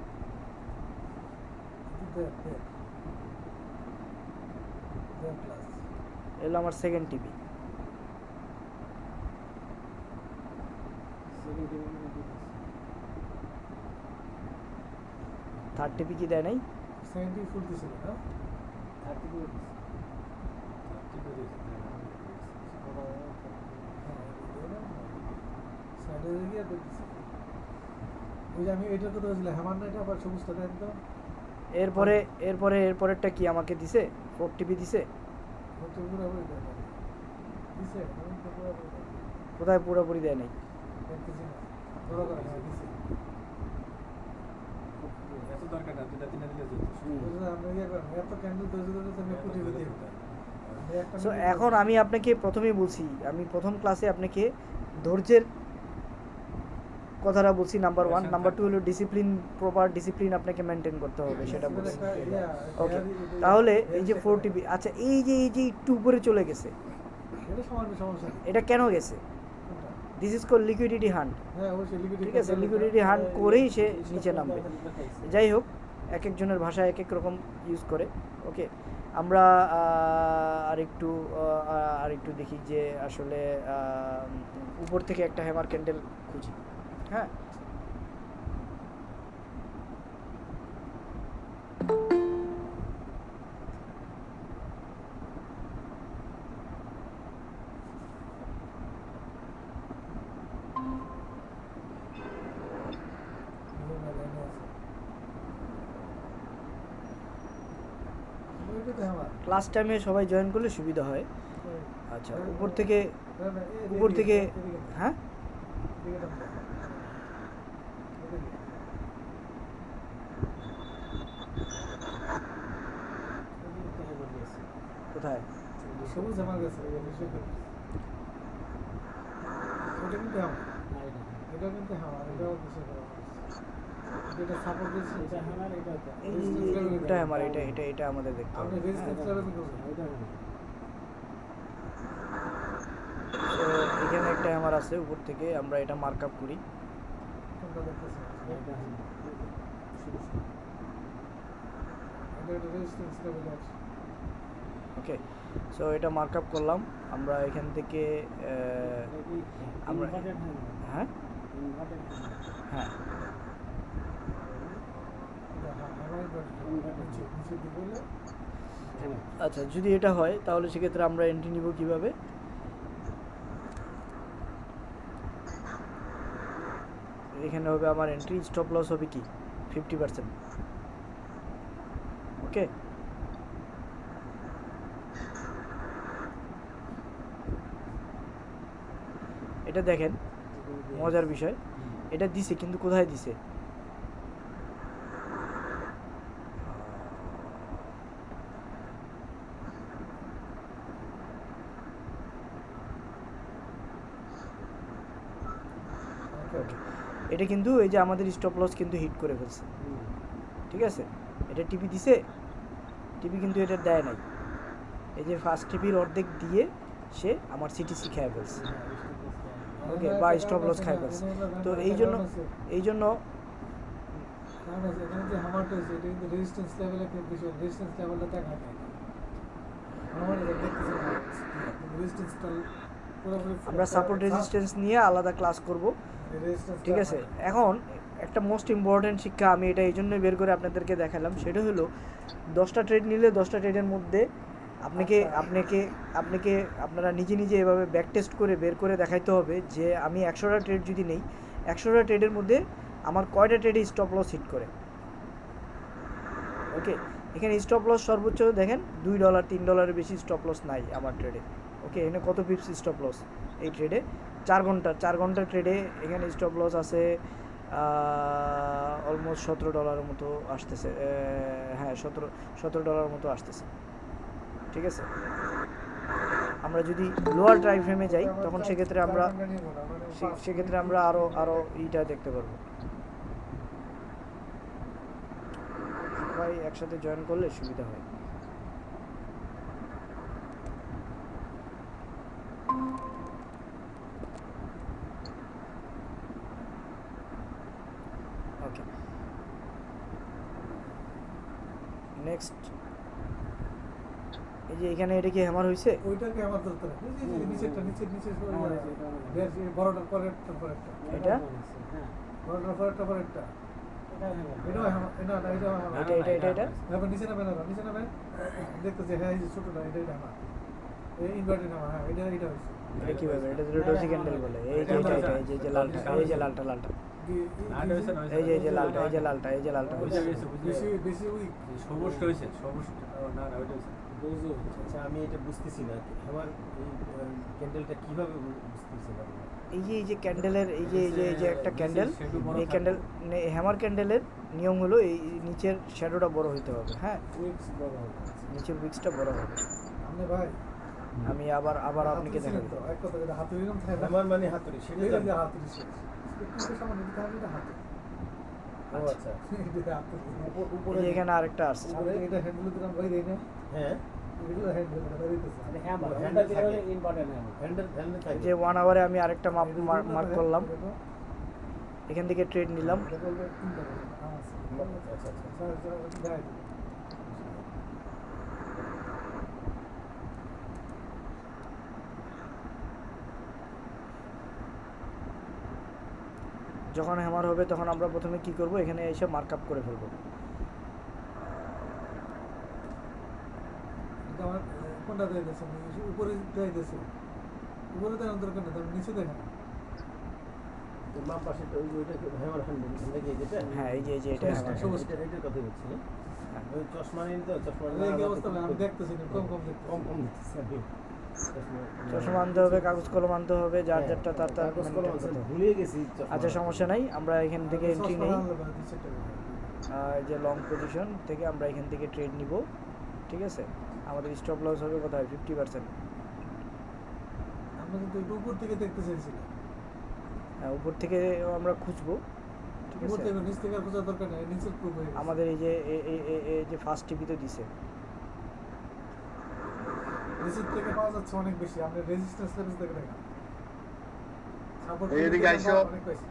ক্লাস এলো আমার সেকেন্ড টিভি। থার্ড টিভি কি দেয় নাই? 70 ফুল দিছিল না সাইডে গিয়ে দেখছি ওই যে আমি এটার কথা বলছিলাম হ্যামার না এটা আবার সবুজটা দেন তো এরপরেরটা কি আমাকে দিছে? 4 টিভি দিছে? হচ্ছে পুরোপুরি দেন দিছে আমি তো পুরোপুরি দেন কোথায় পুরোপুরি দেয় নাই? দেখতেছি না বড় করে দিছে এত দরকার না, দুটা তিনটা দিলে যেত। বুঝলে আমরা ইয়ে করেন এত ক্যান্ডেল ধরে ধরে আমি একটু টিভি দিই সো এখন আমি আপনাকে প্রথমেই বলছি, আমি প্রথম ক্লাসে আপনাকে ধৈর্যের কথাটা বলছি নাম্বার 1, নাম্বার 2 হলো ডিসিপ্লিন, প্রপার ডিসিপ্লিন আপনাকে মেনটেন করতে হবে সেটা বলছি। ওকে, তাহলে এই যে 4 টিভি, আচ্ছা এই যে একটু উপরে চলে গেছে, এটা সমান সমস্যা এটা কেন গেছে? This is call liquidity hunt. হ্যাঁ অবশ্যই লিকুইডিটি ঠিক আছে, লিকুইডিটি হান্ট করেই সে নিচে নামবে। যাই হোক, এক একজনের ভাষা এক এক রকম ইউজ করে। ওকে, আমরা আরেকটু দেখি যে আসলে উপর থেকে একটা হ্যামার ক্যান্ডেল খুঁজি। হ্যাঁ, ক্লাস টাইমে সবাই জয়েন করলে সুবিধা হয়। আচ্ছা, উপর থেকে হ্যাঁ কোথায়? সবুজ আমার কাছে ওটা কিন্তু আমার এটা কিন্তু আমার এটাও কিছু এটা সাপোর্ট দিচ্ছে এটা আমার এটা আমার এটা আমাদের দেখতে আপনি হবে। রেজিস্ট্যান্স লেভেল করবেন এটা তো এখানে একটা হ্যামার আছে, উপর থেকে আমরা এটা মার্ক আপ করি। কোনটা দেখতেছেন এটা রেজিস্ট্যান্স লেভেল আছে ওকে, সো এটা মার্ক আপ করলাম আমরা এখান থেকে। আমরা হ্যাঁ হ্যাঁ আচ্ছা, যদি এটা হয় তাহলে সেক্ষেত্রে আমরা এন্ট্রি নিব কিভাবে? এখানে হবে আমার এন্ট্রি, স্টপ লস হবে কি 50%। ওকে, এটা দেখেন মজার বিষয়, এটা দিছে কিন্তু কোথায় দিছে? এটা কিন্তু এই যে আমাদের স্টপ লস কিন্তু হিট করে ফেলছে। ঠিক আছে, এটা টিপি দিছে, টিপি কিন্তু এটা দেয় নাই। এই যে ফার্স্ট টিপির অর্ধেক দিয়ে সে আমার সিটিসি খেয়ে ফেলছে। ওকে, বা স্টপ লস খাই ফেলছে। তো এই জন্য এখানে যে হামারটা হয়েছে এটা কিন্তু রেজিস্ট্যান্স লেভেলে কিছু রেজিস্ট্যান্স লেভেলটা দেখা যায় আমার এটা দেখতেছেন রেজিস্ট্যান্সটা পুরোপুরি আমরা সাপোর্ট রেজিস্ট্যান্স নিয়ে আলাদা ক্লাস করব। ঠিক আছে, এখন একটা মোস্ট ইম্পর্টেন্ট শিক্ষা আমি এটা এই জন্যই বের করে আপনাদেরকে দেখালাম, সেটা হলো 10টা ট্রেড নিলে 10টা ট্রেডের মধ্যে আপনারা নিজে এভাবে ব্যাক টেস্ট করে বের করে দেখাইতে হবে যে আমি 100টা ট্রেড যদি নেই, 100টা ট্রেডের মধ্যে আমার কয়টা ট্রেডে স্টপ লস হিট করে। ওকে, এখানে স্টপ লস সর্বোচ্চ দেখেন $2 $3 বেশি স্টপ লস নাই আমার ট্রেডে। ওকে, এখানে কত পিপস স্টপ লস এই ট্রেডে? 4 ঘন্টা ট্রেডে এখানে স্টপ লস আছে অলমোস্ট $17 মতো আসতেছে। হ্যাঁ, $17 মতো আসতেছে। ঠিক আছে, আমরা যদি লোয়ার টাইম ফ্রেমে যাই তখন সেক্ষেত্রে আমরা আরো এইটা দেখতে পারবো। সবাই একসাথে জয়েন করলে সুবিধা হয়। ওকে, নেক্সট এই যে এখানে এটা কি হ্যামার হয়েছে? ওইটাকে আমার ধরতে হবে এই যে নিচেরটা নিচে বড়টার পরেরটা এটা বড়টার পরেরটা এটা এটা এবার নিচে নামে দেখতেছে হ্যাঁ এই যে ছোটটা এটা আমার এই ইনভার্টেড আমার হ্যাঁ এটা হয়েছে এটা কিভাবে? এটা রোজি ক্যান্ডেল বলে। এই যে এটা এই যে লালটা, এই যে লালটা এই যে লালটা, এই যে লালটা, এই যে লালটা বুঝে হয়েছে। গেছে, বুঝে বেশি গেছে। বেশি উইক সবুজটা হয়েছে, সবুজটা। ও, না, না, ওইটা হয়েছে। আচ্ছা আমি এটা বুঝতেছি না আমার এই ক্যান্ডেলটা কিভাবে বুঝতেছি না এই যে ক্যান্ডেলের এই যে একটা ক্যান্ডেল, শ্যাডো বড় এই ক্যান্ডেল হ্যামার ক্যান্ডেলের নিয়ম হলো এই নিচের শ্যাডোটা বড় হইতে হবে। হ্যাঁ, উইকস বড় হবে নিচের উইক্সটা বড় হবে। আপনি ভাই আমি আবার আপনাকে দেখাবো। তো এক কথা যেটা হাতুড়ি নাম থাকে আমার মানে হাতুড়ি সেটা এই জানি। যে হাতুড়ি শেষ একটু সামান্য দিতে হবে এটা হাতুড়ি ও আচ্ছা এটা হাতুড়ি উপরে এই যে এখানে আরেকটা আসছে। আর এটা হ্যান্ডেল দিলাম ভাই দেই না হ্যাঁ এগুলো হ্যান্ডেল এটা দিতেছে হ্যান্ডেল থাকে হ্যান্ডেল থাকে এই যে 1 আওয়ারে আমি আরেকটা মার্ক করলাম। এখান থেকে ট্রেড নিলাম। এটা বলবে তিনটা আচ্ছা আচ্ছা স্যার যখন হ্যামার হবে তখন আমরা প্রথমে কি করব? এখানে এসে মার্কআপ করে ফেলবো। এটা আমার কোনটা দেয় দিয়েছে উপরে দেয় দিয়েছে উপরে দেয় দরকার নেই তার নিচে দেয় না তো বাম পাশে তো ওইটা হ্যামার হ্যান্ডেল নাকি যেটা হ্যাঁ, এই যে এটা হ্যামার। এটার কথা বলছি না ওই চশমা নিন তো চশমা এই কি অবস্থা ভাই? আমি দেখতেছি না কম দেখতেছি কম দিতেছি আমি চশমা আনতে হবে, কাগজ কলম আনতে হবে, যার যারটা তার তার কাগজ maintain কলম করতে হবে। ভুলে গেছি চশমা আচ্ছা, সমস্যা নাই, আমরা এখান থেকে এন্ট্রি নেই। আনলে ভাই 200 টাকা এই যে লং পজিশন থেকে আমরা এখান থেকে ট্রেড নিব। ঠিক আছে, আমাদের স্টপ লস হবে কোথায়? 50%। আমরা কিন্তু একটু উপর থেকে দেখতে চাইছিলাম হ্যাঁ, উপর থেকে আমরা খুঁজবো। ঠিক উপর আছে, থেকে নিচ থেকে আর খোঁজার দরকার নেই নিচের প্রুফ হয়ে গেছে আমাদের এই যে ফার্স্ট টিভিতে দিছে। নিচের থেকে পাওয়া যাচ্ছে অনেক বেশি আমরা রেজিস্ট্যান্স লেভেল থেকে দেখা সাপোর্ট এদিকে আইসো। অনেক বেশি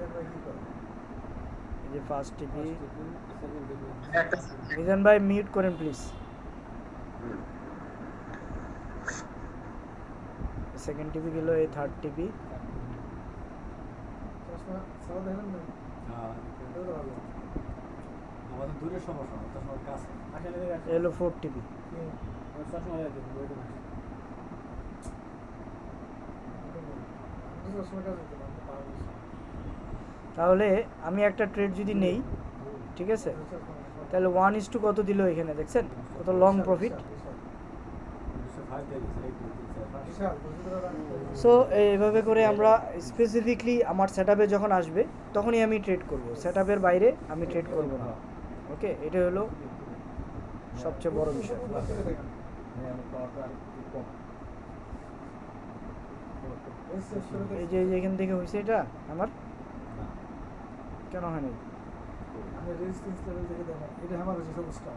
এবার কি করব এই যে ফার্স্ট টিভি। একটা মিজান ভাই মিউট করেন প্লিজ। সেকেন্ড টিভি গেল, এই থার্ড টিভি। চশমা সারা দেখেন না হ্যাঁ, এটা তো ভালো আমাদের দূরের সমস্যা না, তার সবার কাছে। এলো ফোর্থ টিভি। কি চশমা কাজ হতো না পাওয়া গেছে তাহলে আমি একটা ট্রেড যদি নেই, ঠিক আছে, তাহলে 1:2 কত দিল এখানে? দেখছেন কত লং প্রফিট। 205 দিয়ে গেছে, 1, 2, 3, 4, 5। বিশাল বুঝতে সো এইভাবে করে আমরা স্পেসিফিকলি আমার সেটআপে যখন আসবে তখনই আমি ট্রেড করব, সেটআপের বাইরে আমি ট্রেড করব না। ওকে, এটা হলো সবচেয়ে বড় বিষয়। হ্যাঁ আমার পাওয়ারটা আর একটু কম এই যে এখান থেকে হয়েছে এটা আমার কেন হয় নাই? আমি রেজিস্ট্যান্স লেভেল থেকে দেখেন এটা আমার হচ্ছে সবুজটা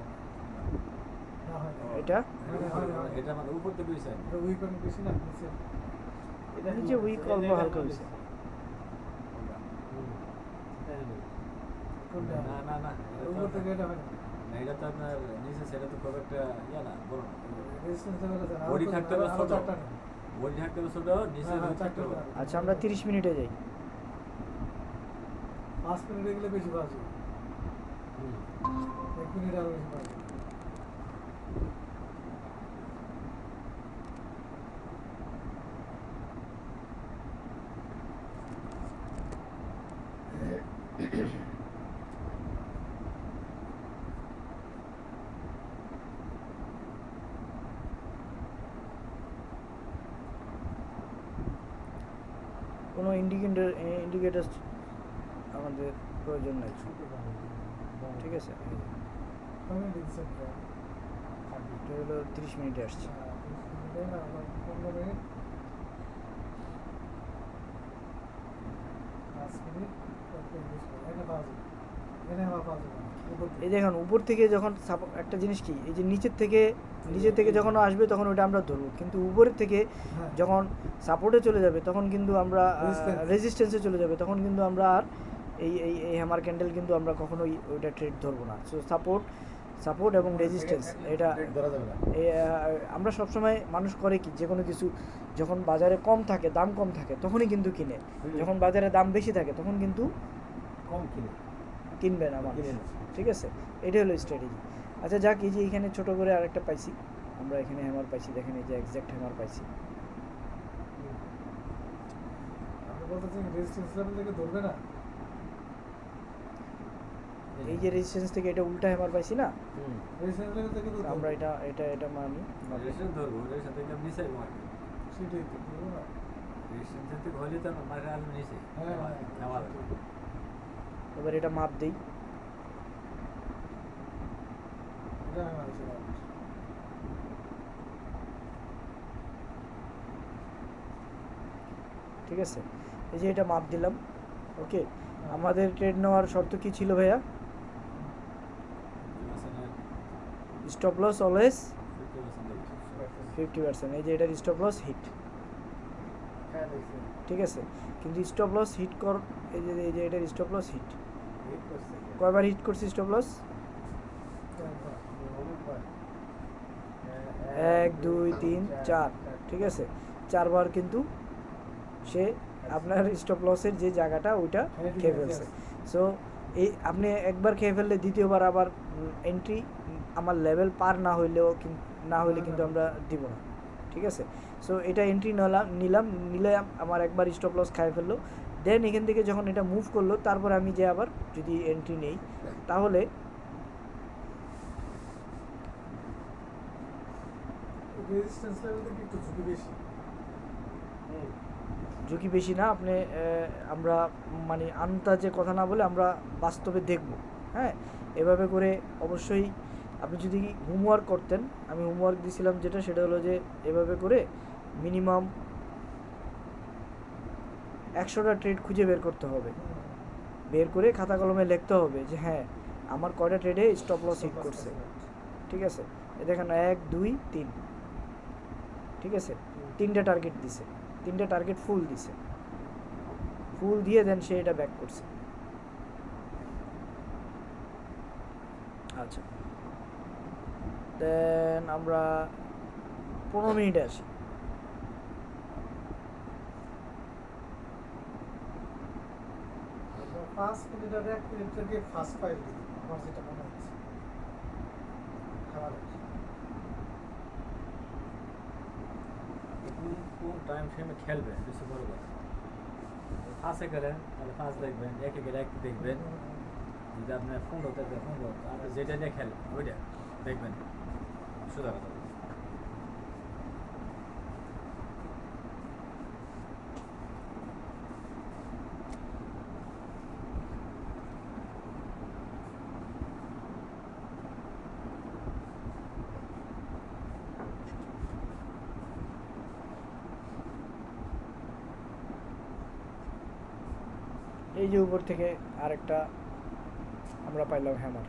না হয় না এটা এটা আমাদের উপর থেকে হয়েছে। এটা উইক অনেক বেশি না নিচে নিচে উইক অল্প হালকা হয়েছে। কোনটা না, না, না, এটা তো উপর থেকে এটা হয় না না, এটা তো আপনার নিচে সেটা তো খুব একটা ইয়া না, বড় না। রেজিস্ট্যান্স লেভেল আছে না বডি থাকতে হবে ছোট। চারটা নেই বডি থাকতে হবে ছোট, নিচে হ্যাঁ, রুট থাকতে হবে। চারটা। আচ্ছা, আমরা 30 মিনিটে যাই। 5 মিনিটে গেলে বেশি বাজে 1 মিনিট আরো বেশি বাজে কোনো ইন্ডিকেটর আমাদের প্রয়োজন নাই। ঠিক আছে, আমি দিচ্ছি এটা হলো 30 মিনিটে আসছে। 15 মিনিট 5 মিনিট এটা বাজে এনে আমার বাজে এই দেখুন উপর থেকে যখন একটা জিনিস কি, এই যে নিচের থেকে যখন আসবে তখন ওটা আমরা ধরবো, কিন্তু উপরের থেকে হ্যাঁ। যখন সাপোর্টে চলে যাবে তখন কিন্তু আমরা Resistance. রেজিস্ট্যান্সে চলে যাবে, তখন কিন্তু আমরা আর এই হ্যামার ক্যান্ডেল কিন্তু আমরা কখনোই ওইটা ট্রেড ধরবো না। সো সাপোর্ট এবং রেজিস্ট্যান্স এটা ধরা যাবে না। আমরা সবসময় মানুষ করে কি যে কোনো কিছু যখন বাজারে কম থাকে, দাম কম থাকে তখনই কিন্তু কিনে, যখন বাজারে দাম বেশি থাকে তখন কিন্তু কম কিনে কিনবে না মানুষ, কিনে না। ঠিক আছে, এটাই হলো স্ট্র্যাটেজি। আচ্ছা যাক, এই যে এখানে ছোট করে আরেকটা পাইছি আমরা, এখানে হ্যামার পাইছি, দেখেন এই যে এক্স্যাক্ট হ্যামার পাইছি। আপনি বলতেছেন রেজিস্ট্যান্স লেভেল থেকে ধরবে না? এই যে রেজিস্ট্যান্স থেকে এটা উল্টা হ্যামার পাইছি না, রেজিস্ট্যান্স লেভেল থেকে তো আমরা এটা মানি রেশন ধরবো, রেশন থেকে নিচে মারবে। সেটাই তো ধরবো না। রেশন থেকে হলে তো মারে আসবে নিচে। হ্যাঁ, হ্যাঁ। আমার এবার এটা মাপ দেই। এটা আমার ছিল। ঠিক আছে, এই যে এটা মাপ দিলাম। ওকে, আমাদের ট্রেড নেওয়ার শর্ত কি ছিল ভাইয়া? Stop loss always 50%। এই যে এটার স্টপ লস হিট, হ্যাঁ দেখছি। ঠিক আছে, কিন্তু স্টপ লস হিট কর, এই যে এটার স্টপ লস হিট হিট করছে। কয়বার হিট করছি স্টপ লস? অনেকবার। 1 2 3 4, ঠিক আছে, 4বার কিন্তু সে আপনার স্টপ লসের যে জায়গাটা ওইটা খেয়ে ফেলছে। সো এই আপনি একবার খেয়ে ফেললে দ্বিতীয়বার আবার এন্ট্রি আমার লেভেল পার না হইলেও না হইলে কিন্তু আমরা দিব না, ঠিক আছে। সো এটা এন্ট্রি নিলাম, নিলে আমার একবার স্টপ লস খাই ফেললো, দেন এখান থেকে যখন এটা মুভ করলো তারপর আমি যে আবার যদি এন্ট্রি নেই তাহলে রেজিস্ট্যান্স লেভেল থেকে একটু ঝুঁকি বেশি। ঝুঁকি বেশি না, আপনি আমরা মানে আন্দাজে কথা না বলে আমরা বাস্তবে দেখব। হ্যাঁ, এভাবে করে অবশ্যই আপনি যদি হোমওয়ার্ক করতেন, আমি হোমওয়ার্ক দিয়েছিলাম যেটা, সেটা হলো যে এভাবে করে মিনিমাম 100টা ট্রেড খুঁজে বের করতে হবে, বের করে খাতা কলমে লিখতে হবে যে হ্যাঁ আমার কয়টা ট্রেডে স্টপ লস হিট করছে, ঠিক আছে। এই দেখেন 1 2 3, ঠিক আছে, 3টে টার্গেট দিছে, 3টে টার্গেট ফুল দিছে, ফুল দিয়ে দেন সে এটা ব্যাক করছে। আচ্ছা, দেন আমরা 15 মিনিটে আসি। ফার্স্ট মিনিট আর 1 মিনিট থেকে ফার্স্ট ফাইল দিই, আমার যেটা মনে হচ্ছে। খাবারের কোন টাইম ফ্রেমে খেলবে বেশি বড় কথা। ফাঁসে গেলেন তাহলে ফাঁস দেখবেন, একে গেলে একটু দেখবেন, যদি আপনার 15তে 15, আপনি যেটা নিয়ে খেলেন ওইটা দেখবেন, সোজা কথা। এই যে উপর থেকে আরেকটা আমরা পাইলাম হ্যামার।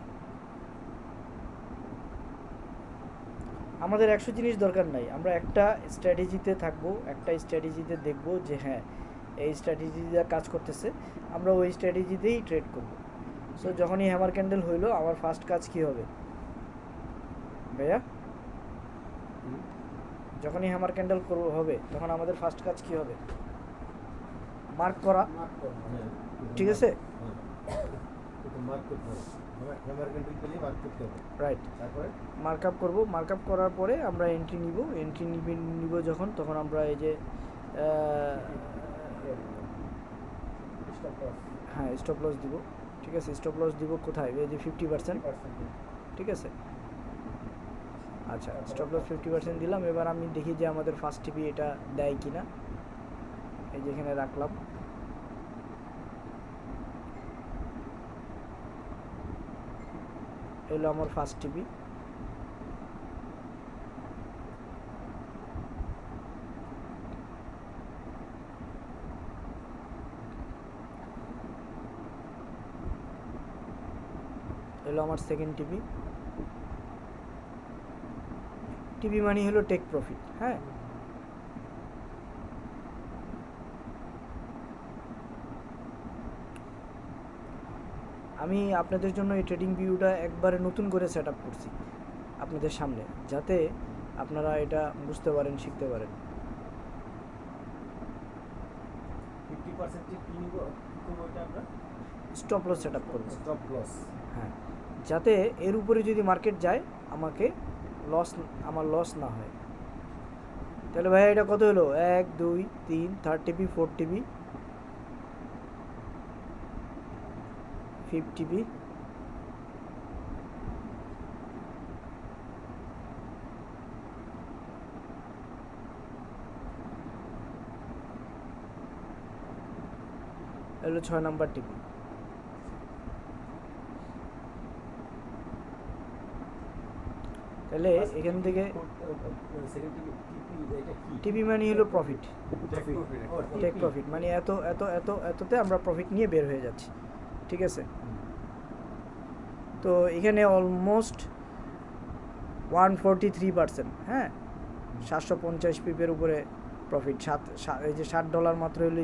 আমাদের 100 জিনিস দরকার নাই, আমরা একটা স্ট্র্যাটেজিতে থাকবো, একটা স্ট্র্যাটেজিতে দেখবো যে হ্যাঁ এই স্ট্র্যাটেজিটা কাজ করতেছে, আমরা ওই স্ট্র্যাটেজিতেই ট্রেড করব। সো যখনই হ্যামার ক্যান্ডেল হইলো আমার ফার্স্ট কাজ কি হবে ভাইয়া? যখনই হ্যামার ক্যান্ডেল হবে তখন আমাদের ফার্স্ট কাজ কি হবে? মার্ক করা, ঠিক আছে, মার্ক করতে হবে, হ্যামার ক্যান্ডেল পেলে মার্ক করতে হবে, রাইট। তারপরে মার্ক আপ করবো, মার্ক আপ করার পরে আমরা এন্ট্রি নিব যখন, তখন আমরা এই যে হ্যাঁ স্টপ লস দিব, ঠিক আছে। স্টপ লস দিব কোথায়? এই যে 50%, ঠিক আছে। আচ্ছা, স্টপ লস 50% দিলাম। এবার আমি দেখি যে আমাদের ফার্স্ট টিপি এটা দেয় কিনা, এই যে এখানে রাখলাম। এলো আমার ফার্স্ট টিপি, এলো আমার সেকেন্ড টিপি। টিপি মানে হলো টেক প্রফিট, হ্যাঁ। আমি আপনাদের জন্য এই ট্রেডিং ভিউটা একবারে নতুন করে সেট আপ করছি আপনাদের সামনে, যাতে আপনারা এটা বুঝতে পারেন, শিখতে পারেন। 50% কি নিব ওইটা আমরা স্টপ লস সেট আপ করবো, স্টপ লস। হ্যাঁ, যাতে এর উপরে যদি মার্কেট যায় আমার লস না হয়। তাহলে ভাই এটা কত হলো? 1 2 3 30p 40p 50p হলো 6 নাম্বার টিপি। তাহলে এখান থেকে সেকেন্ড টিপি এটা কি? টিপি মানে হলো প্রফিট, ও, টেক TP প্রফিট মানে এততে আমরা প্রফিট নিয়ে বের হয়ে যাচ্ছি, ঠিক আছে? তো এখানে অলমোস্ট 143%, হ্যাঁ, 750 পিপের উপরে প্রফিট। এই যে $60 মাত্র হলো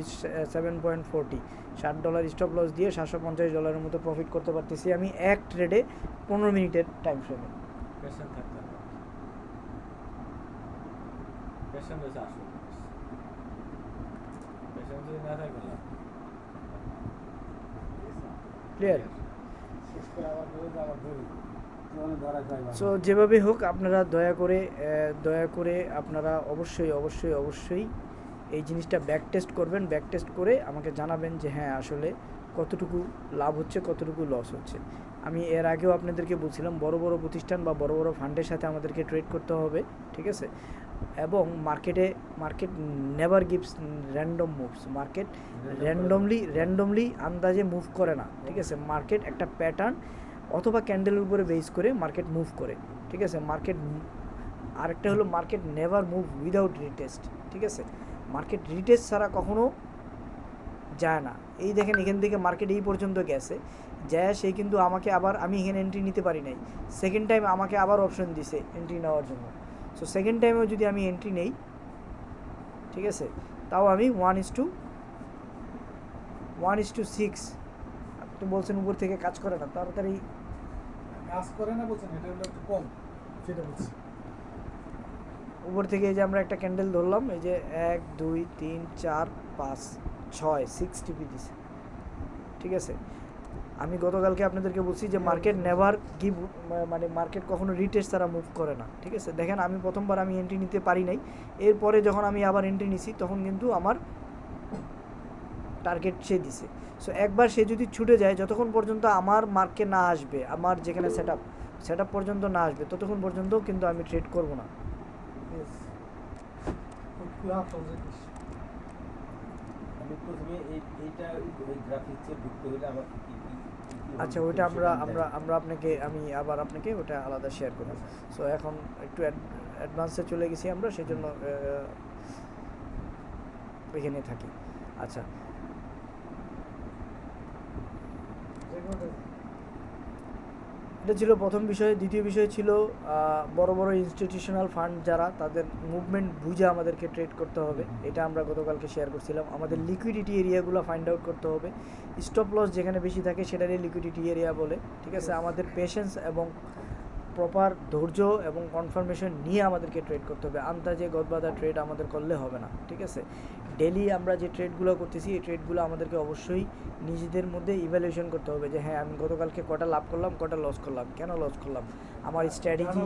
7.40, $60 স্টপ লস দিয়ে $750 মতো প্রফিট করতে পারতেছি আমি এক ট্রেডে 15 মিনিটের টাইম ফ্রেমে। পেশেন্ট থাকতে হবে, পেশেন্ট হচ্ছে আসল জিনিস। পেশেন্ট যদি না থাকে না, ক্লিয়ার? শেষ করে আবার বলে আবার ধরি তোমার ধরা যায় সো যেভাবে হোক আপনারা দয়া করে আপনারা অবশ্যই এই জিনিসটা ব্যাক টেস্ট করবেন। ব্যাক টেস্ট করে আমাকে জানাবেন যে হ্যাঁ আসলে কতটুকু লাভ হচ্ছে, কতটুকু লস হচ্ছে। আমি এর আগেও আপনাদেরকে বলছিলাম বড় বড় প্রতিষ্ঠান বা বড় বড় ফান্ডের সাথে আমাদেরকে ট্রেড করতে হবে, ঠিক আছে? এবং market never gives random moves. Market randomly আন্দাজে মুভ করে না, ঠিক আছে? মার্কেট একটা প্যাটার্ন অথবা ক্যান্ডেলের উপরে বেস করে মার্কেট মুভ করে, ঠিক আছে? আরেকটা হলো market never move without retest, ঠিক আছে? মার্কেট রিটেস্ট ছাড়া কখনো যায় না। এই দেখেন এখান থেকে মার্কেট এই পর্যন্ত গেছে, যায় সে কিন্তু আমাকে আবার, আমি এখানে এন্ট্রি নিতে পারি নাই, সেকেন্ড টাইম আমাকে আবার অপশন দিছে এন্ট্রি নেওয়ার জন্য। সো সেকেন্ড টাইমেও যদি আমি এন্ট্রি নেই, ঠিক আছে, তাও আমি 1:6। আপনি বলছেন উপর থেকে কাজ করে না, তাড়াতাড়ি কাজ করে না বলছেন, এটা হলো একটু কম, সেটা বলছি। উপর থেকে এই যে আমরা একটা ক্যান্ডেল ধরলাম, এই যে 1 2 3 4 5 6 6 টিপি দিছে, ঠিক আছে? আমি গতকালকে আপনাদেরকে বলছি যে মার্কেট নেভার গিভ, মানে মার্কেট কখনো রিটেস্ট ছাড়া মুভ করে না, ঠিক আছে? দেখেন আমি প্রথমবার আমি এন্ট্রি নিতে পারি নাই, এরপরে যখন আমি আবার এন্ট্রি নিছি তখন কিন্তু আমার টার্গেট সে দিছে। সো একবার সে যদি ছুটে যায়, যতক্ষণ পর্যন্ত আমার মার্কে না আসবে, আমার যেখানে সেট আপ পর্যন্ত না আসবে, ততক্ষণ পর্যন্ত কিন্তু আমি ট্রেড করব না। লাভ হচ্ছে আমি প্রথমে এইটা ওই গ্রাফিক্সে ঢুকতে হলে আমার কি আচ্ছা, ওইটা আমরা আপনাকে ওটা আলাদা শেয়ার করব। সো এখন একটু অ্যাডভান্সে চলে গেছি আমরা, সেই জন্য এখানে থাকি। আচ্ছা, এটা ছিল প্রথম বিষয়। দ্বিতীয় বিষয় ছিল বড় বড় ইনস্টিটিউশনাল ফান্ড যারা, তাদের মুভমেন্ট বুঝে আমাদেরকে ট্রেড করতে হবে। এটা আমরা গতকালকে শেয়ার করছিলাম। আমাদের লিকুইডিটি এরিয়াগুলো ফাইন্ড আউট করতে হবে। স্টপ লস যেখানে বেশি থাকে সেটারই লিকুইডিটি এরিয়া বলে, ঠিক আছে? আমাদের পেশেন্স এবং প্রপার ধৈর্য এবং কনফার্মেশন নিয়ে আমাদেরকে ট্রেড করতে হবে। আন্দাজে গদবাদা ট্রেড আমাদের করলে হবে না, ঠিক আছে? ডেলি আমরা যে ট্রেডগুলো করতেছি, এই ট্রেডগুলো আমাদেরকে অবশ্যই নিজেদের মধ্যে ইভ্যালুয়েশন করতে হবে যে হ্যাঁ আমি গতকালকে কটা লাভ করলাম, কটা লস করলাম, কেন লস করলাম, আমার স্ট্র্যাটেজি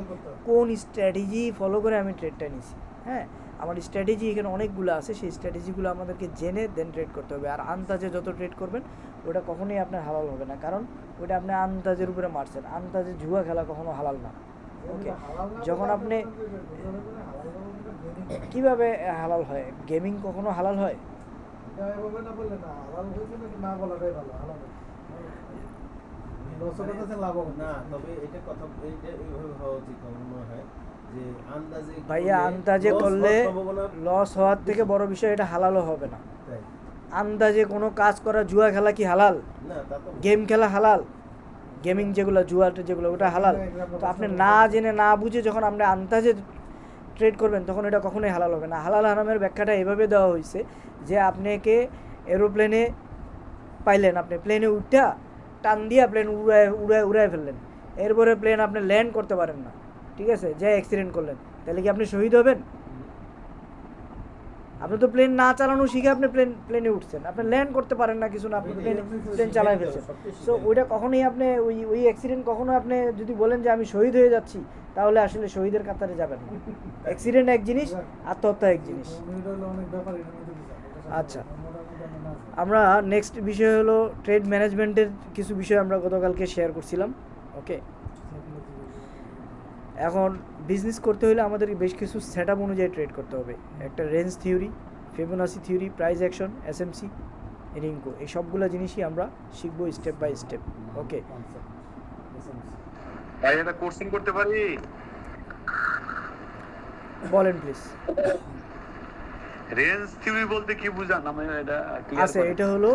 কোন স্ট্র্যাটেজি ফলো করে আমি ট্রেডটা নিছি। হ্যাঁ, আমার স্ট্র্যাটেজি এখানে অনেকগুলো আছে, সেই স্ট্র্যাটেজিগুলো আমাদেরকে জেনে দেন ট্রেড করতে হবে। আর আন্দাজে যত ট্রেড করবেন ওটা কখনোই আপনার হালাল হবে না, কারণ ওটা আপনি আন্দাজের উপরে মারছেন। আন্দাজে জুয়া খেলা কখনো হালাল না। ওকে, যখন আপনি কিভাবে হালাল হয়? গেমিং কখনো হালাল হয়? এভাবে না বললে না, হালাল হয়েছে নাকি না বলাটাই ভালো। হালাল লস করতেছেন, লাভ হবে না, তবে এটা কথা এইটা এইভাবে হওয়া উচিত আমার মনে হয় যে আন্দাজে ভাইয়া, আন্দাজে করলে লস হওয়ার থেকে বড় বিষয় এটা হালালও হবে না। তাই আন্দাজে কোনো কাজ করা, জুয়া খেলা কি হালাল? না, তা তো গেম খেলা হালাল? গেমিং যেগুলো, জুয়াটা যেগুলো, ওটা হালাল? তো আপনি না জেনে না বুঝে যখন আপনি আন্দাজে ট্রেড করবেন তখন এটা কখনোই হালাল হবে না। হালাল হারামের ব্যাখ্যাটা এভাবে দেওয়া হয়েছে যে আপনাকে এরোপ্লেনে পাইলেন, আপনি প্লেনে উঠা টান দিয়ে প্লেন উড়ায় ফেললেন, এরপরে প্লেন আপনি ল্যান্ড করতে পারেন না, ঠিক আছে, যে অ্যাক্সিডেন্ট করলেন, তাহলে কি আপনি শহীদ হবেন? আপনি তো প্লেন না চালানো শিখে আপনি প্লেনে উঠছেন, আপনি ল্যান্ড করতে পারেন না কিছু না, আপনি প্লেন চালায় ফেলছেন। সো ওইটা কখনোই আপনি ওই অ্যাক্সিডেন্ট কখনো আপনি যদি বলেন যে আমি শহীদ হয়ে যাচ্ছি, তাহলে আসলে শহীদের কাতারে যাবেন না। অ্যাক্সিডেন্ট এক জিনিস, আত্মহত্যা এক জিনিস। এটা হলো অনেক ব্যাপার, এটার মধ্যে বুঝা। আচ্ছা। মোটামুটি আমরা না জানি। আমরা নেক্সট বিষয় হলো ট্রেড ম্যানেজমেন্টের কিছু বিষয় আমরা গতকালকে শেয়ার করছিলাম। ওকে, এখন বিজনেস করতে হলে আমাদের বেশ কিছু সেট আপ অনুযায়ী ট্রেড করতে হবে। একটা range theory, Fibonacci theory, price action, SMC, Rinko, এই সবগুলো জিনিসই আমরা শিখবো স্টেপ বাই স্টেপ। ওকে, ভাই এটা কোর্সিং করতে পারি? বলেন প্লিজ। রেঞ্জ থিওরি বলতে কি বুঝান? আমি এটা clear আছে, করেন। এটা হলো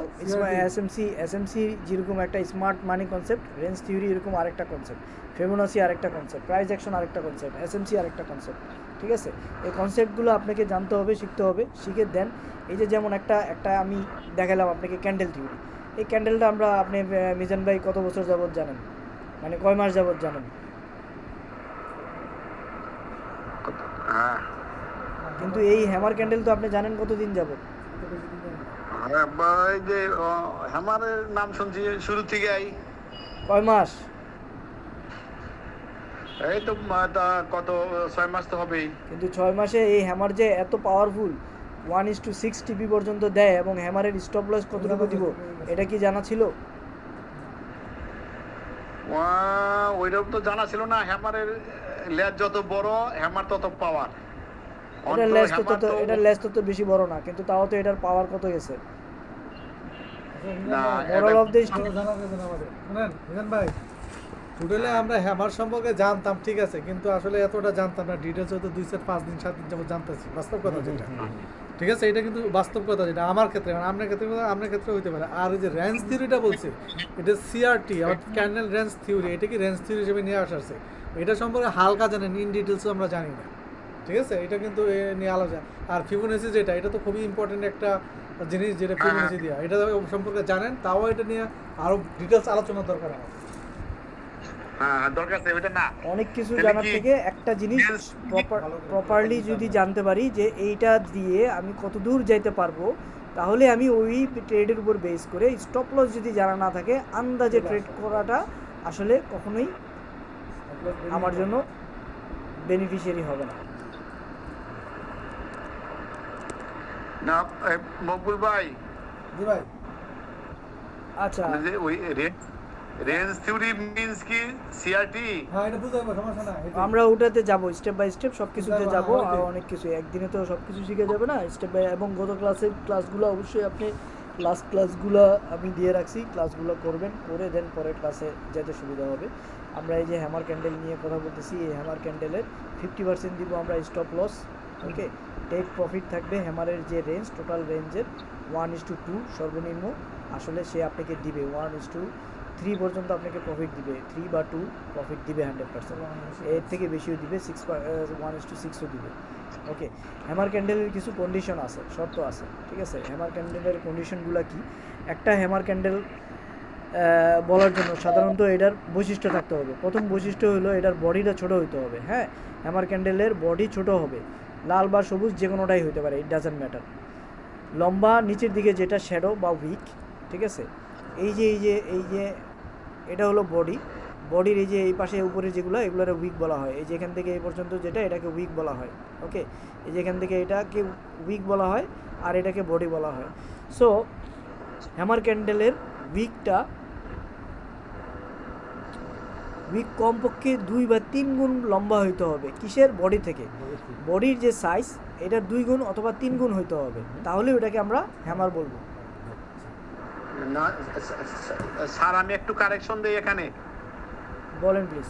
এসএমসি যেরকম একটা স্মার্ট মানি কনসেপ্ট, রেঞ্জ থিওরি এরকম আরেকটা কনসেপ্ট, ফিবোনাসি আরেকটা কনসেপ্ট, প্রাইস অ্যাকশন আরেকটা কনসেপ্ট, এসএমসি আরেকটা কনসেপ্ট। ঠিক আছে, এই কনসেপ্টগুলো আপনাকে জানতে হবে, শিখতে হবে। শিখে দেন এই যে যেমন একটা আমি দেখালাম আপনাকে ক্যান্ডেল থিওরি। এই ক্যান্ডেলটা আপনি মিজান ভাই কত বছর যাবত জানেন, মানে কয় মাস যাবত জানেন? হ্যাঁ কিন্তু এই হ্যামার ক্যান্ডেল তো আপনি জানেন কতদিন যাবত? এটা বেশি দিন জানি না। হ্যাঁ, এই যে হ্যামারের নাম শুনছি শুরু থেকে কয় মাস? এই তো তা কত 6 মাস তো হবেই। কিন্তু 6 মাসে এই হ্যামার যে এত পাওয়ারফুল 1:6 টিপি পর্যন্ত দেয় এবং হ্যামারের স্টপ লস কতটুকু দিব এটা কি জানা ছিল? ওইরকম তো জানা ছিল না। হ্যামারের লেজ যত বড় হ্যামার তত পাওয়ার। এটার লেস তো বেশি বড় না, কিন্তু তাও তো এটার পাওয়ার কত গেছে? আচ্ছা, না, মোরাল অফ দ্য ভালো জানা গেছে না আমাদের। শুনেন মিজান ভাই, টোটালে আমরা হ্যামার সম্পর্কে জানতাম, ঠিক আছে, কিন্তু আসলে এতটা জানতাম না। ডিটেলস হয়তো 2-5 দিন 7 দিন যাবত জানতেছি, বাস্তব কথা যেটা, ঠিক আছে, এটা কিন্তু বাস্তব কথা যেটা আমার ক্ষেত্রে, মানে আপনার ক্ষেত্রে হইতে পারে। আর ওই যে রেঞ্জ থিওরিটা বলছে, এটা সিআরটি আর ক্যান্ডেল রেঞ্জ থিওরি, এটা কি রেঞ্জ থিওরি হিসেবে নিয়ে আসছে, এটা সম্পর্কে হালকা জানেন, ইন ডিটেলসও আমরা জানি না, ঠিক আছে, এটা কিন্তু এ নিয়ে আলোচনা। আর ফিবোনাসি যেটা, এটা তো খুবই ইম্পর্টেন্ট একটা জিনিস, যেটা ফিবোনাসি দেওয়া, এটা সম্পর্কে জানেন, তাও এটা নিয়ে আরো ডিটেলস আলোচনা দরকার আমার। হ্যাঁ দরকার আছে ওটা না। অনেক কিছু তাহলে জানার কি থেকে একটা জিনিস প্রপারলি যদি জানতে পারি যে এইটা দিয়ে আমি কত দূর যাইতে পারবো, তাহলে আমি ওই ট্রেডের উপর বেস করে স্টপ লস যদি জানা না থাকে, আন্দাজে ট্রেড করাটা আসলে কখনোই আমার জন্য বেনিফিশিয়ারি হবে না। না মকবুল ভাই, জি ভাই, আচ্ছা, আপনি যে ওই রেঞ্জ থিওরি মিন্স কি সিআরটি? হ্যাঁ এটা বুঝাবো, সমস্যা না। এটাই। আমরা ওটাতে যাব স্টেপ বাই স্টেপ, সব কিছুতে যাবো, যাব। হ্যাঁ, আর ওইটাই। অনেক কিছু একদিনে তো সব কিছু শিখে যাবে না, স্টেপ বাই। এবং গত ক্লাসগুলো অবশ্যই আপনি ক্লাসগুলো আমি দিয়ে রাখছি, ক্লাসগুলো করবেন, করে দেন পরের ক্লাসে যেতে সুবিধা হবে। আমরা এই যে হ্যামার ক্যান্ডেল নিয়ে কথা বলতেছি, এই হ্যামার ক্যান্ডেলের 50% দিব আমরা স্টপ লস। ওকে, টেক প্রফিট থাকবে হ্যামারের যে রেঞ্জ, টোটাল রেঞ্জের 1:2 সর্বনিম্ন আসলে সে আপনাকে দিবে, 1:3 পর্যন্ত আপনাকে প্রফিট দিবে, 3 বা 2 প্রফিট দিবে 100%, এর থেকে বেশিও দিবে, 1:6ও দিবে। ওকে, হ্যামার ক্যান্ডেলের কিছু কন্ডিশন আছে, শর্ত আছে, ঠিক আছে। হ্যামার ক্যান্ডেলের কন্ডিশনগুলো কি? একটা হ্যামার ক্যান্ডেল বলার জন্য সাধারণত এটার বৈশিষ্ট্য থাকতে হবে। প্রথম বৈশিষ্ট্য হলো এটার বডিটা ছোট হইতে হবে। হ্যাঁ, হ্যামার ক্যান্ডেলের বডি ছোট হবে, লাল বা সবুজ যে কোনোটাই হইতে পারে, ইট ডাজন্ট ম্যাটার। লম্বা, নিচের দিকে যেটা শ্যাডো বা উইক, ঠিক আছে। এই যে এটা হলো বডির এই যে এই পাশে উপরে যেগুলো, এগুলোর উইক বলা হয়। এই যে এখান থেকে এই পর্যন্ত যেটা, এটাকে উইক বলা হয়। ওকে, এই যে এখান থেকে এটাকে উইক বলা হয়, আর এটাকে বডি বলা হয়। সো হ্যামার ক্যান্ডেলের উইক কমপক্ষে 2 বা 3 গুণ লম্বা হইতে হবে। কিসের? বডি থেকে। বডির যে সাইজ, এটার 2 গুণ অথবা 3 গুণ হইতে হবে, তাহলে ওটাকে আমরা হ্যামার বলবো। না স্যার, আমি একটু কারেকশন দেই এখানে। বলেন প্লিজ।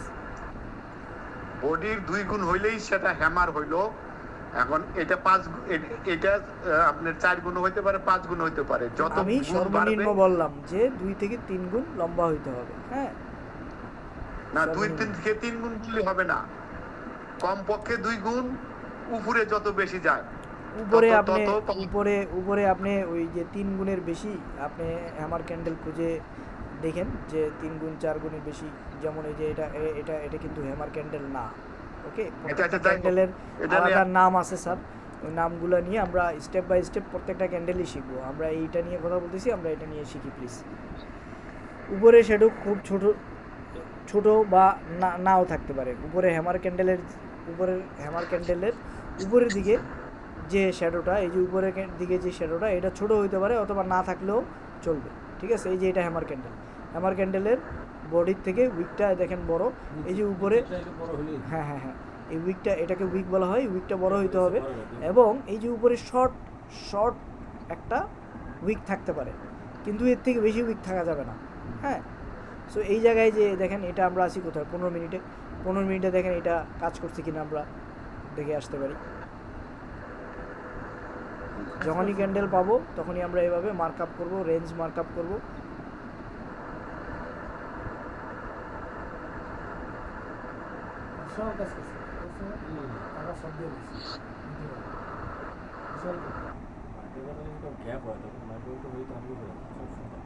বডির 2 গুণ হইলেই সেটা হ্যামার হইলো। এখন এটা এটা আপনার 4 গুণ হইতে পারে, 5 গুণ হইতে পারে। যত আমি গুণ সর্বনিম্ন বাড়বে, বললাম যে 2 থেকে 3 গুণ লম্বা হইতে হবে। হ্যাঁ, না 2 থেকে 3 গুণ কি হবে না, কমপক্ষে 2 গুণ উপরে যত বেশি যায় উপরে তত আপনি ওই যে 3 গুণের বেশি আপনি হ্যামার ক্যান্ডেল খুঁজে দেখেন যে 3 গুণ 4 গুণের বেশি, যেমন এই যে এটা কিন্তু হ্যামার ক্যান্ডেল না। ওকে, আচ্ছা, যাই হোক। ক্যান্ডেলের এটা নিয়ে- আলাদা নাম আছে স্যার, ওই নামগুলো নিয়ে আমরা স্টেপ বাই স্টেপ প্রত্যেকটা ক্যান্ডেলই শিখবো। আমরা এইটা নিয়ে কথা বলতেছি, আমরা এটা নিয়ে শিখি প্লিজ। উপরে শ্যাডো খুব ছোট বা নাও থাকতে পারে। উপরের হ্যামার ক্যান্ডেলের উপরের দিকে যে শ্যাডোটা, এই যে উপরের দিকে যে শ্যাডোটা, এটা ছোট হইতে পারে অথবা না থাকলেও চলবে। ঠিক আছে, এই যে এটা হ্যামার ক্যান্ডেলের বডির থেকে উইকটা দেখেন বড়, এই যে উপরে, নিচেরটা একটু বড় হলেই হ্যাঁ, এই উইকটা, এটাকে উইক বলা হয়, উইকটা বড় হইতে হবে। এবং এই যে উপরে শর্ট একটা উইক থাকতে পারে, কিন্তু এর থেকে বেশি উইক থাকা যাবে না। হ্যাঁ, সো এই জায়গায় যে দেখেন এটা আমরা আছি কোথায়, 15 মিনিটে দেখেন এটা কাজ করছে কিনা আমরা দেখে আসতে পারি। যখনই ক্যান্ডেল পাবো তখনই আমরা এভাবে মার্কআপ করব, রেঞ্জ মার্কআপ করব। সব কাজ করছে টাকা সব দিয়ে দিচ্ছে বিশাল গ্যাপ হয় তখন মার্কেট তো হইতো আমি সব সময়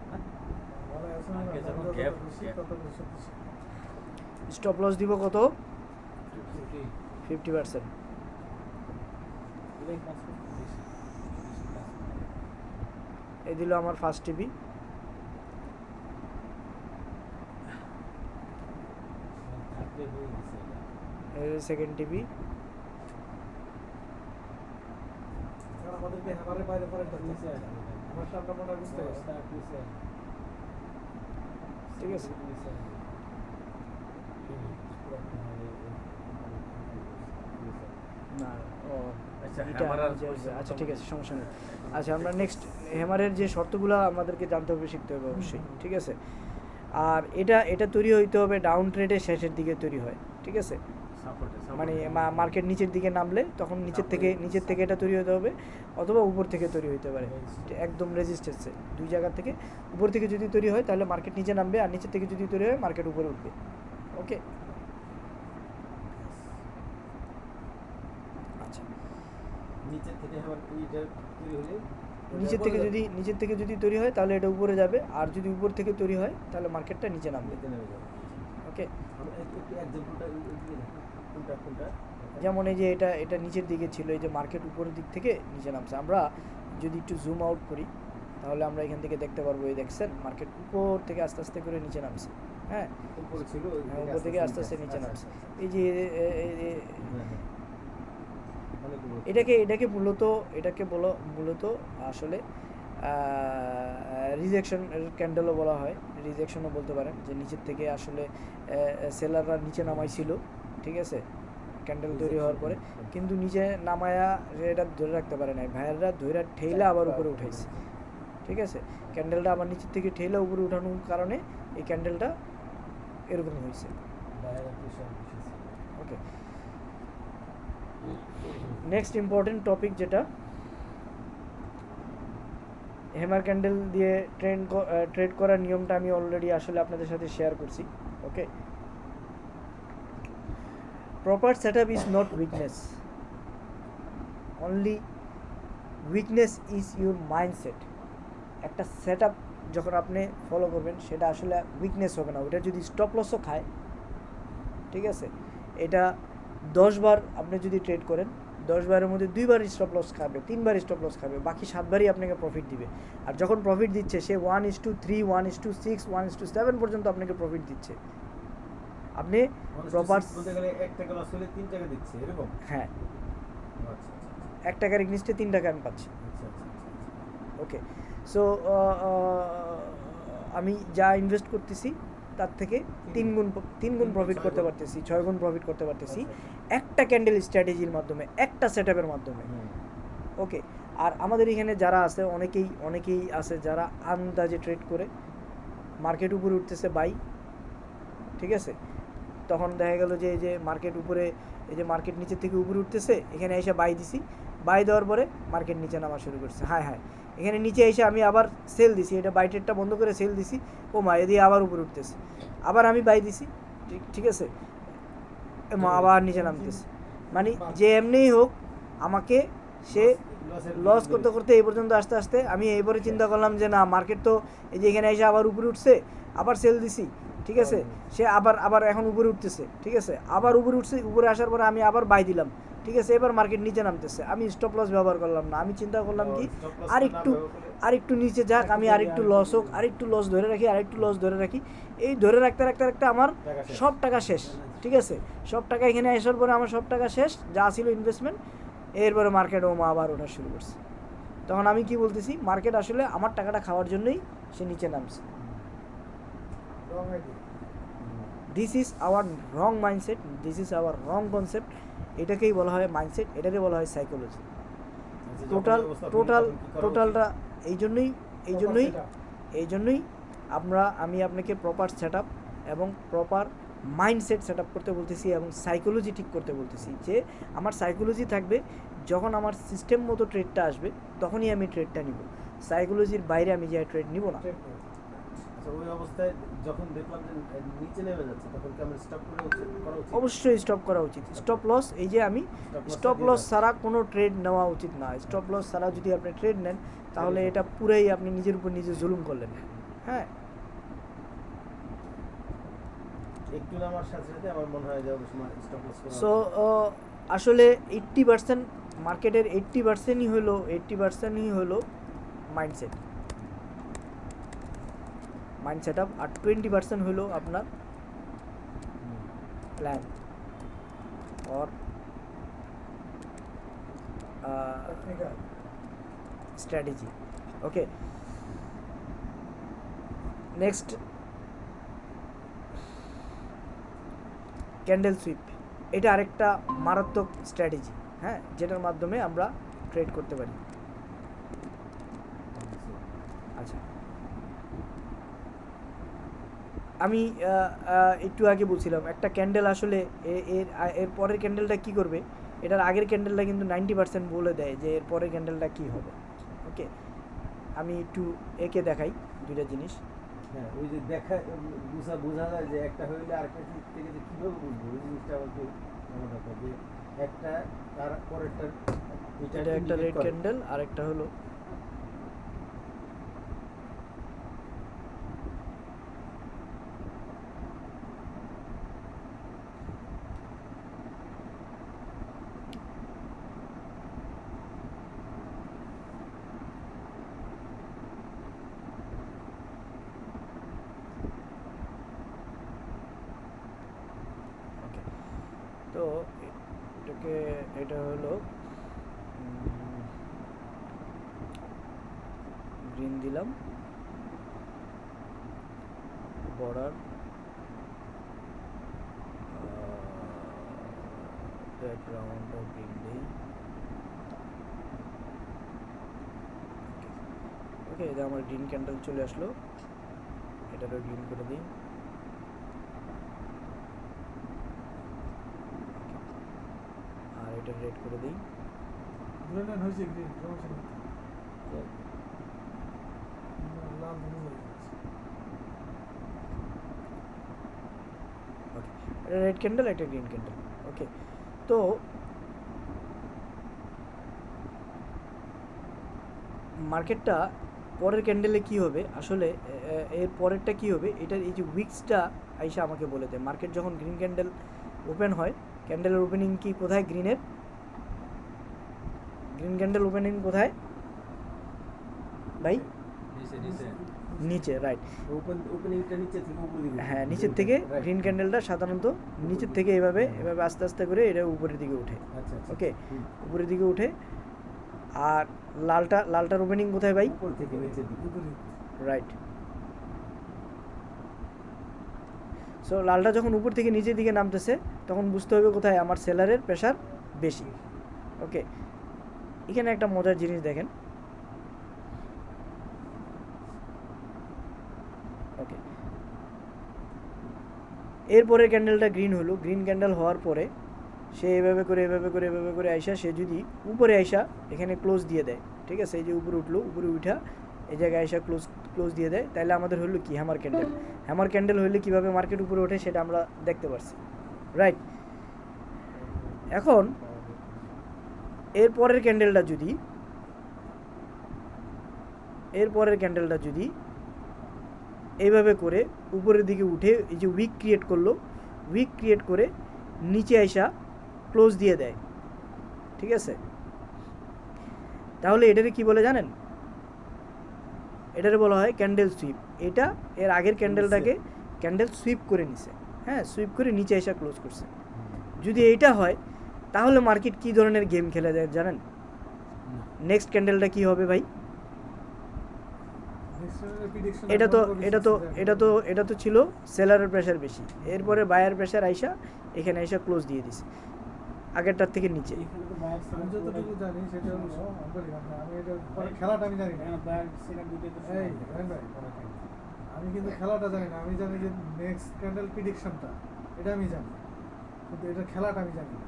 ভালো আছে না, মার্কেট যখন যত গ্যাপ বেশি তত বেশি দিচ্ছে। স্টপ লস দিব কত? 50%। এটাই কাজ করতে বেশি কাজ এই দিল আমার ফার্স্ট টিভি, থাকলে হয়ে গেছে এটা। সেকেন্ড টিভি, কারণ আমাদেরকে হ্যামারের বাইরে পরে করতেছে আমার সামনে মনে হয় বুঝতে পারছি। ঠিক আছে। না, ও আচ্ছা, এটা হ্যামার আর আচ্ছা ঠিক আছে, সমস্যা নেই। আচ্ছা, আমরা নেক্সট হ্যামারের যে শর্তগুলো আমাদেরকে জানতে হবে, শিখতে হবে অবশ্যই। ঠিক আছে, আর এটা তৈরি হইতে হবে ডাউন ট্রেডের শেষের দিকে তৈরি হয়। ঠিক আছে, মানে মার্কেট নিচের দিকে নামলে তখন নিচের থেকে এটা তৈরি হতে হবে, অথবা উপর থেকে তৈরি হতে পারে, একদম রেজিস্ট্যান্সে দুই জায়গা থেকে। উপর থেকে যদি তৈরি হয় তাহলে মার্কেট নিচে নামবে, আর নিচের থেকে যদি তৈরি হয় মার্কেট উপরে উঠবে। ওকে, আচ্ছা, নিচের থেকে আবার এইটা তৈরি হলে নিচের থেকে যদি তৈরি হয় তাহলে এটা উপরে যাবে, আর যদি উপর থেকে তৈরি হয় তাহলে মার্কেটটা নিচে নামবে। নিচে নেমে যাবে। ওকে, আমরা একটু এক্সাম্পলটা কোনটা যেমন এই যে এটা নিচের দিকে ছিল, এই যে মার্কেট উপরের দিক থেকে নিচে নামছে। আমরা যদি একটু জুম আউট করি তাহলে আমরা এখান থেকে দেখতে পারবো, এই দেখছেন মার্কেট উপর থেকে আস্তে আস্তে করে নিচে নামছে। হ্যাঁ, উপরে ছিল উপর থেকে আস্তে আস্তে নিচে নামছে। এই যে এটাকে মূলত আসলে রিজেকশন ক্যান্ডেলও বলা হয়, রিজেকশনও বলতে পারেন, যে নিচের থেকে আসলে সেলাররা নিচে নামাইছিল। ঠিক আছে, ক্যান্ডেল তৈরি হওয়ার পরে কিন্তু নিচে নামায়া এটা ধরে রাখতে পারে নাই, ভাইয়াররা ধরে ঠেলে আবার উপরে উঠাইছে। ঠিক আছে, ক্যান্ডেলটা আবার নিচের থেকে ঠেলে উপরে উঠানোর কারণে এই ক্যান্ডেলটা এরকম হয়েছে। ওকে, নেক্সট ইম্পর্টেন্ট টপিক যেটা হ্যামার ক্যান্ডেল দিয়ে ট্রেড করার নিয়মটা আমি অলরেডি আসলে আপনাদের সাথে শেয়ার করছি। Okay, proper setup is not weakness, only weakness is your mindset. একটা সেটআপ যখন আপনি ফলো করবেন সেটা আসলে উইকনেস হবে না, ওটা যদি স্টপ লসও খায়। ঠিক আছে, এটা 10 বার আপনি যদি ট্রেড করেন, 10 বারের মধ্যে 2 বার স্টপ লস খাবে, 3 বার স্টপ লস খাবে, বাকি 7 বারই আপনাকে প্রফিট দিবে। আর যখন প্রফিট দিচ্ছে সে 1:3, 1:6, 1:7 পর্যন্ত আপনাকে প্রফিট দিচ্ছে। আপনি প্রপার বলতে গেলে 1 টাকা লস হলে 3 টাকা দিচ্ছে এরকম। হ্যাঁ, আচ্ছা 1 টাকার এগনিস্টে 3 টাকা আমি পাচ্ছি। আচ্ছা। ওকে, সো আমি যা ইনভেস্ট করতেছি তার থেকে 3 গুণ প্রফিট করতে পারতেছি, 6 গুণ প্রফিট করতে পারতেছি একটা ক্যান্ডেল স্ট্র্যাটেজির মাধ্যমে, একটা সেটআপের মাধ্যমে। ওকে, আর আমাদের এখানে যারা আছে অনেকেই আছে যারা আন্দাজে ট্রেড করে, মার্কেট উপরে উঠতেছে বাই। ঠিক আছে, তখন দেখা গেল যে এই যে মার্কেট উপরে, এই যে মার্কেট নিচের থেকে উপরে উঠতেছে, এখানে এসে বাই দিছি, বাই দেওয়ার পরে মার্কেট নিচে নামা শুরু করছে। হ্যাঁ, এখানে নিচে এসে আমি আবার সেল দিছি, এটা বাই ট্রেডটা বন্ধ করে সেল দিছি, ও মা এদিকে আবার উপরে উঠতেছে, আবার আমি বাই দিছি। ঠিক আছে, আবার নিচে নামতেছে। মানে যে এমনিই হোক আমাকে সে লস করতে করতে এই পর্যন্ত আস্তে আস্তে আমি এইবারে চিন্তা করলাম যে না, মার্কেট তো এই যে এখানে এসে আবার উপরে উঠছে, আবার সেল দিছি, ঠিক আছে, সে আবার আবার এখন উপরে উঠতেছে, ঠিক আছে, আবার উপরে উঠছে, উপরে আসার পরে আমি আবার বাই দিলাম, ঠিক আছে, এবার মার্কেট নিচে নামতেছে, আমি স্টপ লস ব্যবহার করলাম না, আমি চিন্তা করলাম কি আরেকটু নিচে যাক, আমি আরেকটু লস হোক, আরেকটু লস ধরে রাখি, আরেকটু লস ধরে রাখি, এই ধরে রাখতে রাখতে রাখতে আমার সব টাকা শেষ, ঠিক আছে, সব টাকা এখানে আসার পরে আমার সব টাকা শেষ যা ছিল ইনভেস্টমেন্ট। এরপরে মার্কেট আবার ওঠা শুরু করছে, তখন আমি কি বলতেছি, মার্কেট আসলে আমার টাকাটা খাওয়ার জন্যই সে নিচে নামছে। This is our wrong mindset, this is our wrong concept. এটাকেই বলা হয় মাইন্ডসেট, এটাকে বলা হয় সাইকোলজি। টোটালটা এই জন্যই আমি আপনাকে প্রপার সেট আপ এবং প্রপার মাইন্ডসেট সেট আপ করতে বলতেছি এবং সাইকোলজি ঠিক করতে বলতেছি, যে আমার সাইকোলজি থাকবে, যখন আমার সিস্টেম মতো ট্রেডটা আসবে তখনই আমি ট্রেডটা নিব, সাইকোলজির বাইরে আমি যে ট্রেড নিব না। আচ্ছা, ওই অবস্থায় যখন দেখলাম যে নিচে নেমে যাচ্ছে তখন কি আমরা স্টপ করা উচিত? অবশ্যই স্টপ করা উচিত। স্টপ লস, এই যে আমি স্টপ লস ছাড়া কোনো ট্রেড নেওয়া উচিত না। স্টপ লস ছাড়া যদি আপনি ট্রেড নেন তাহলে এটা পুরাই আপনি নিজের উপর নিজে জুলুম করলেন। হ্যাঁ, একটু নামার সাথে সাথে আমার মনে হয় যে ওই সময় স্টপ লস করা সো আসলে 80% মার্কেটের 80%ই হলো মাইন্ডসেট আপ, আর 20% হলো আপনার plan or strategy. Okay, next, candle sweep, এটা আরেকটা মারাত্মক স্ট্র্যাটেজি, হ্যাঁ, যেটার মাধ্যমে আমরা ট্রেড করতে পারি। আচ্ছা, আমি একটু আগে বলছিলাম একটা ক্যান্ডেল আসলে এর পরের ক্যান্ডেলটা কি করবে, এটার আগের ক্যান্ডেলটা কিন্তু 90% বলে দেয় যে এর পরের ক্যান্ডেলটা কি হবে। ওকে, আমি একটু একে দেখাই দুইটা জিনিস। হ্যাঁ, ওই যে দেখা বোঝা যায় যে একটা হইলে আরেকটা থেকে যে কিভাবে বুঝবো ওই জিনিসটা আমাকে জানা দরকার, যে একটা তার পরেরটা এটা একটা রেড ক্যান্ডেল আর একটা হলো তো এটা হলো গ্রিন দিলাম, বর্ডার ব্যাকগ্রাউন্ডটা গ্রিন দিই। ওকে, এটা আমার গ্রিন ক্যান্ডেল চলে আসলো, এটারও গ্রিন করে দিই। আর এটা রেড করে দিই। হয়েছে গ্রিন, সমস্যা নেই, লাল হয়ে যাচ্ছে। ওকে, এটা রেড ক্যান্ডেল, একটা গ্রিন ক্যান্ডেল। ওকে, তো মার্কেটটা পরের ক্যান্ডেলে কি হবে, আসলে এর পরেরটা কি হবে, এটার এই যে উইক্সটা আইসা আমাকে বলে দেয়। মার্কেট যখন গ্রিন ক্যান্ডেল ওপেন হয়, ক্যান্ডেলের ওপেনিং কি কোথায়, গ্রিন ক্যান্ডেল ওপেনিং কোথায় ভাই, নিচে, রাইট, ওপেনিংটা নিচে থেকে উপরে দিকে, হ্যাঁ, নিচের থেকে গ্রিন ক্যান্ডেলটা সাধারণত নিচের থেকে এভাবে আস্তে আস্তে করে এটা উপরের দিকে ওঠে। আচ্ছা, ওকে, উপরের দিকে ওঠে। আর লালটার ওপেনিং কোথায় ভাই, উপর থেকে নিচের দিকে, রাইট। সো লালটা যখন উপর থেকে নিচের দিকে নামতেছে তখন বুঝতে হবে কোথায় আমার সেলারের প্রেশার বেশি। ওকে, এখানে একটা মজার জিনিস দেখেন। ওকে, এরপরের ক্যান্ডেলটা গ্রিন হলো, গ্রিন ক্যান্ডেল হওয়ার পরে সে এভাবে করে আইসা, সে যদি উপরে আইসা এখানে ক্লোজ দিয়ে দেয়, ঠিক আছে, এই যে উপরে উঠলো, উপরে উঠা এই জায়গায় আইসা ক্লোজ দিয়ে দেয়, তাহলে আমাদের হলো কি হ্যামার ক্যান্ডেল হইলে কীভাবে মার্কেট উপরে ওঠে সেটা আমরা দেখতে পারছি, রাইট। এখন এরপরের ক্যান্ডেলটা যদি এইভাবে করে উপরের দিকে উঠে এই যে উইক ক্রিয়েট করলো, উইক ক্রিয়েট করে নিচে আইসা ক্লোজ দিয়ে দেয়, ঠিক আছে? তাহলে এটারে কি বলে জানেন? এটারে বলা হয় ক্যান্ডেল সুইপ। এটা এর আগের ক্যান্ডেলটাকে ক্যান্ডেল সুইপ করে নিছে, হ্যাঁ, সুইপ করে নিচে এসে ক্লোজ করছে। যদি এইটা হয় তাহলে মার্কেট কি ধরনের গেম খেলে যায় জানেন? নেক্সট ক্যান্ডেলটা কি হবে ভাই? এটা তো ছিল সেলারের প্রেশার বেশি, এরপরে বায়ার প্রেশার আইসা এখানে আইসা ক্লোজ দিয়ে দিছে আগেরটার থেকে নিচে। আমি যতটুকু জানি সেটা হলো আমি এটা খেলাটা আমি জানি না। এই, রহিম ভাই, আমি কিন্তু খেলাটা জানি না। আমি জানি যে নেক্সট ক্যান্ডেল প্রিডিকশনটা এটা আমি জানি, কিন্তু এটা খেলাটা আমি জানি না।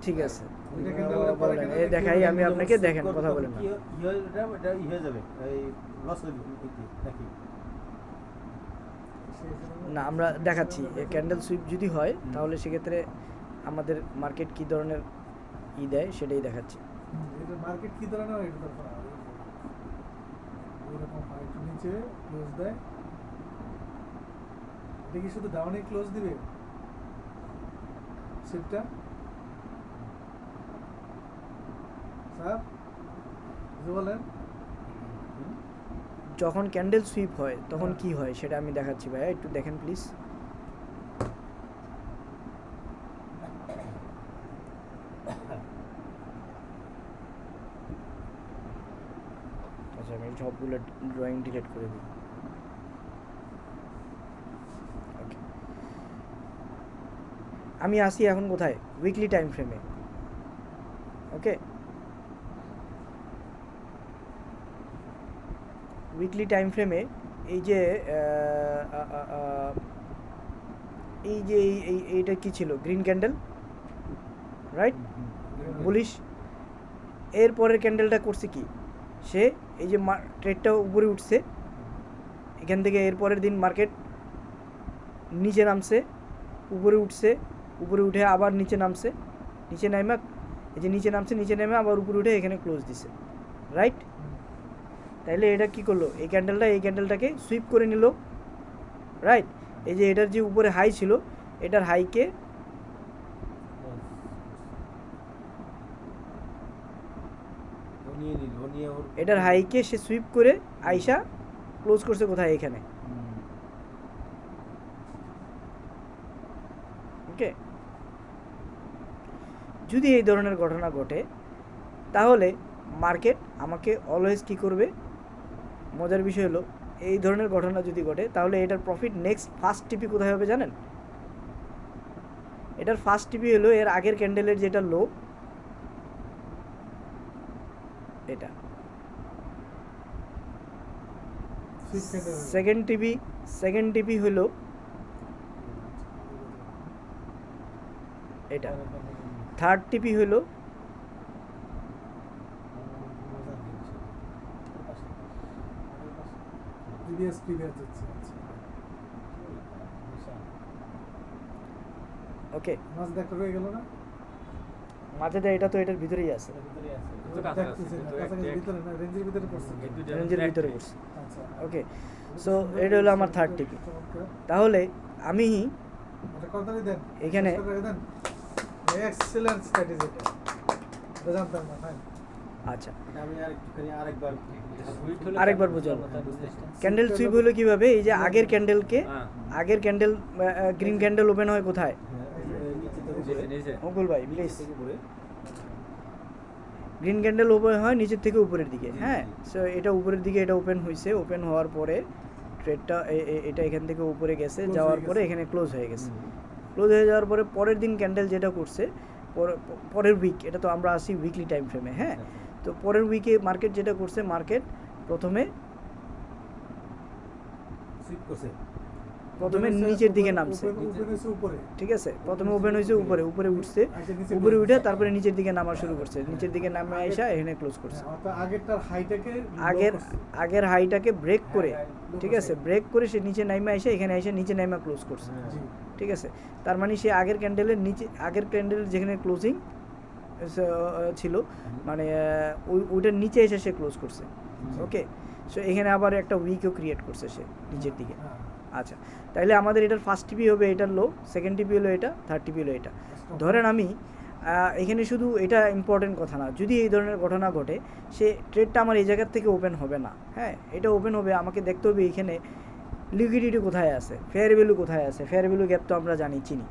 ঠিক আছে, এটা ক্যান্ডেলের পরে বলেন, ক্যান্ডেল এই দেখাই আমি আপনাকে, দেখেন, কথা বলেন না। এটা হয়ে যাবে, এই লস হয়ে নাকি? না, আমরা দেখাচ্ছি ক্যান্ডেল সুইপ যদি হয় তাহলে সেক্ষেত্রে আমাদের মার্কেট কি ধরনের দেয় সেটাই দেখাচ্ছি। এটা মার্কেট কি ধরনের হয় এটা দরকার হয়। এরকম হয়, একটু নিচে ক্লোজ দেয়। এটা কি শুধু ডাউনে ক্লোজ দিবে শিপটা? স্যার কিছু বলেন? যখন ক্যান্ডেল সুইপ হয় তখন কি হয় সেটা আমি দেখাচ্ছি ভাইয়া, একটু দেখেন প্লিজ। আচ্ছা, আমি সবগুলো ড্রয়িং ডিলিট করে দিই। ওকে, আমি আসি এখন কোথায়? উইকলি টাইম ফ্রেমে। ওকে, উইকলি টাইম ফ্রেমে এই যে এইটা কি ছিল? Green candle, right? বুলিশ। এর পরের ক্যান্ডেলটা করছে কি? সে এই যে ট্রেডটা উপরে উঠছে, এখান থেকে এর পরের দিন মার্কেট নিচে নামছে, উপরে উঠছে, উপরে উঠে আবার নিচে নামছে, নিচে নামা এই যে নিচে নামছে, নিচে নেমে আবার উপরে উঠে এখানে ক্লোজ দিছে, রাইট? তাইলে এটা কি করলো? এই ক্যান্ডেলটাকে সুইপ করে নিল, রাইট? এই যে এটার যে উপরে হাই ছিল, এটার হাইকে এটার হাইকে সে সুইপ করে আইসা ক্লোজ করছে কোথায়? এখানে। ওকে, যদি এই ধরনের ঘটনা ঘটে তাহলে মার্কেট আমাকে অলওয়েজ কি করবে? মজার বিষয় হলো এই ধরনের ঘটনা যদি ঘটে তাহলে এটার প্রফিট নেক্সট ফার্স্ট টিপি কোথায় হবে জানেন? এটার ফার্স্ট টিপি হলো এর আগের ক্যান্ডেলের যেটা লো, এটা। সেকেন্ড টিপি হলো এটা। থার্ড টিপি হলো ওকে, মাঝে দেয়, এটা তো এটার ভিতরেই আছে, রেঞ্জের ভিতরে করছে। ওকে, সো এটা হলো আমার থার্ড টিপি। তাহলে আমি এখানে আচ্ছা আরেকবার বোঝাবো। ক্যান্ডেল সুইপ হলো কিভাবে? এই যে আগের ক্যান্ডেল গ্রিন ক্যান্ডেল ওপেন হয় কোথায়? অকুল ভাই প্লিজ। গ্রিন ক্যান্ডেল ওপেন হয় নিচের থেকে উপরের দিকে, হ্যাঁ। সো এটা উপরের দিকে এটা ওপেন হয়েছে, ওপেন হওয়ার পরে ট্রেডটা এটা এখান থেকে উপরে গেছে, যাওয়ার পরে এখানে ক্লোজ হয়ে গেছে। ক্লোজ হয়ে যাওয়ার পরে পরের দিন ক্যান্ডেল যেটা করছে, পরের উইক, এটা তো আমরা আসি উইকলি টাইম ফ্রেমে, হ্যাঁ। তো পরের উইকে মার্কেট যেটা করছে, মার্কেট প্রথমে নিচের দিকে নামছে, ঠিক আছে? প্রথমে ওপেন হয়েছে উপরে, উপরে উঠছে, উপরে উঠে তারপরে নিচের দিকে নামা শুরু করছে, নিচের দিকে নামে আইসা এখানে ক্লোজ করছে। আগের হাইটাকে ব্রেক করে, ঠিক আছে, ব্রেক করে সে নিচে নামে আইসা এখানে আইসা নিচে নামা ক্লোজ করছে, ঠিক আছে? তার মানে সে আগের ক্যান্ডেলের যেখানে ক্লোজিং ছিল, মানে ওইটার নিচে এসে সে ক্লোজ করছে। ওকে, সো এখানে আবার একটা উইকও ক্রিয়েট করছে সে নিচের দিকে। হ্যাঁ। আচ্ছা, তাহলে আমাদের এটার ফার্স্ট টিপি হবে এটার লো, সেকেন্ড টিপি হলো এটা, থার্ড টিপি হলো এটা। ধরেন আমি এখানে শুধু এটা ইম্পর্টেন্ট কথা না, যদি এই ধরনের ঘটনা ঘটে সে ট্রেডটা আমার এই জায়গার থেকে ওপেন হবে না। হ্যাঁ, এটা ওপেন হবে, আমাকে দেখতে হবে এইখানে লিকুইডিটি কোথায় আছে, ফেয়ার ভ্যালু কোথায় আছে। ফেয়ার ভ্যালু গ্যাপ তো আমরা জানি, চিনি।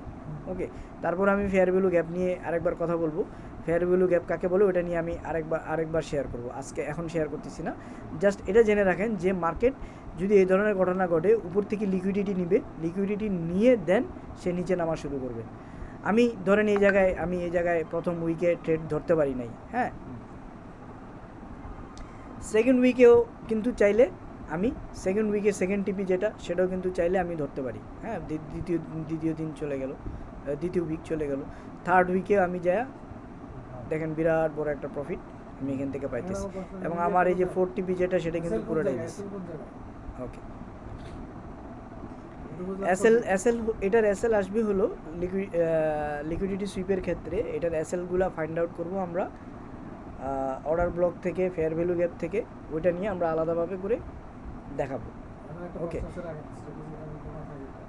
ওকে, তারপর আমি ফেয়ার ভ্যালু গ্যাপ নিয়ে আরেকবার কথা বলবো। ফেয়ার ভ্যালু গ্যাপ কাকে বলে ওটা নিয়ে আমি আরেকবার শেয়ার করব, আজকে এখন শেয়ার করতেছি না। জাস্ট এটা জেনে রাখেন যে মার্কেট যদি এই ধরনের ঘটনা ঘটে, উপর থেকে লিকুইডিটি নিবে, লিকুইডিটি নিয়ে দেন সে নিচে নামা শুরু করবে। আমি ধরেন এই জায়গায় প্রথম উইকে ট্রেড ধরতে পারি নাই। হ্যাঁ, সেকেন্ড উইকেও কিন্তু চাইলে আমি সেকেন্ড উইকে সেকেন্ড টিপি যেটা সেটাও কিন্তু চাইলে আমি ধরতে পারি। হ্যাঁ, দ্বিতীয় দিন চলে গেল, দ্বিতীয় উইক চলে গেল, থার্ড উইকেও আমি যাই, দেখেন বিরাট বড় একটা প্রফিট আমি এখান থেকে পাইতেছি। এবং আমার এই যে ফোর্থ টিপি যেটা সেটা কিন্তু পুরোটাই দিচ্ছে। ওকে, এসএল এটার এসএল আসবে হলো লিকুইডিটি সুইপের ক্ষেত্রে এটার এসএলগুলো ফাইন্ড আউট করব আমরা অর্ডার ব্লক থেকে, ফেয়ার ভ্যালু গ্যাপ থেকে, ওইটা নিয়ে আমরা আলাদাভাবে করে দেখাবো। ওকে,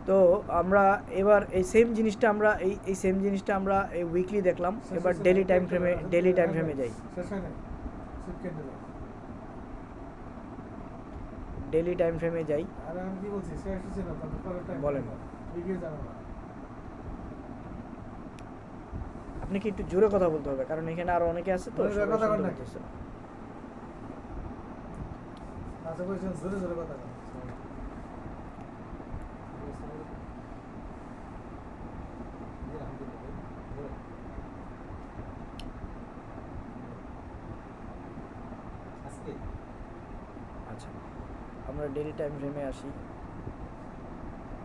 তো আমরা এবার এই সেম জিনিসটা আমরা এই উইকলি দেখলাম। এবার ডেলি টাইম ফ্রেমে যাই। ডেলি টাইম ফ্রেমে যাই। বলেন, আপনি কি একটু জোরে কথা বলতে হবে, কারণ এখানে আরো অনেকে আছে তো সবাই শুনতে পারতেছে না। জোরে জোরে কথা বলেন। আচ্ছা, আমরা ডেলি টাইম ফ্রেমে আসি।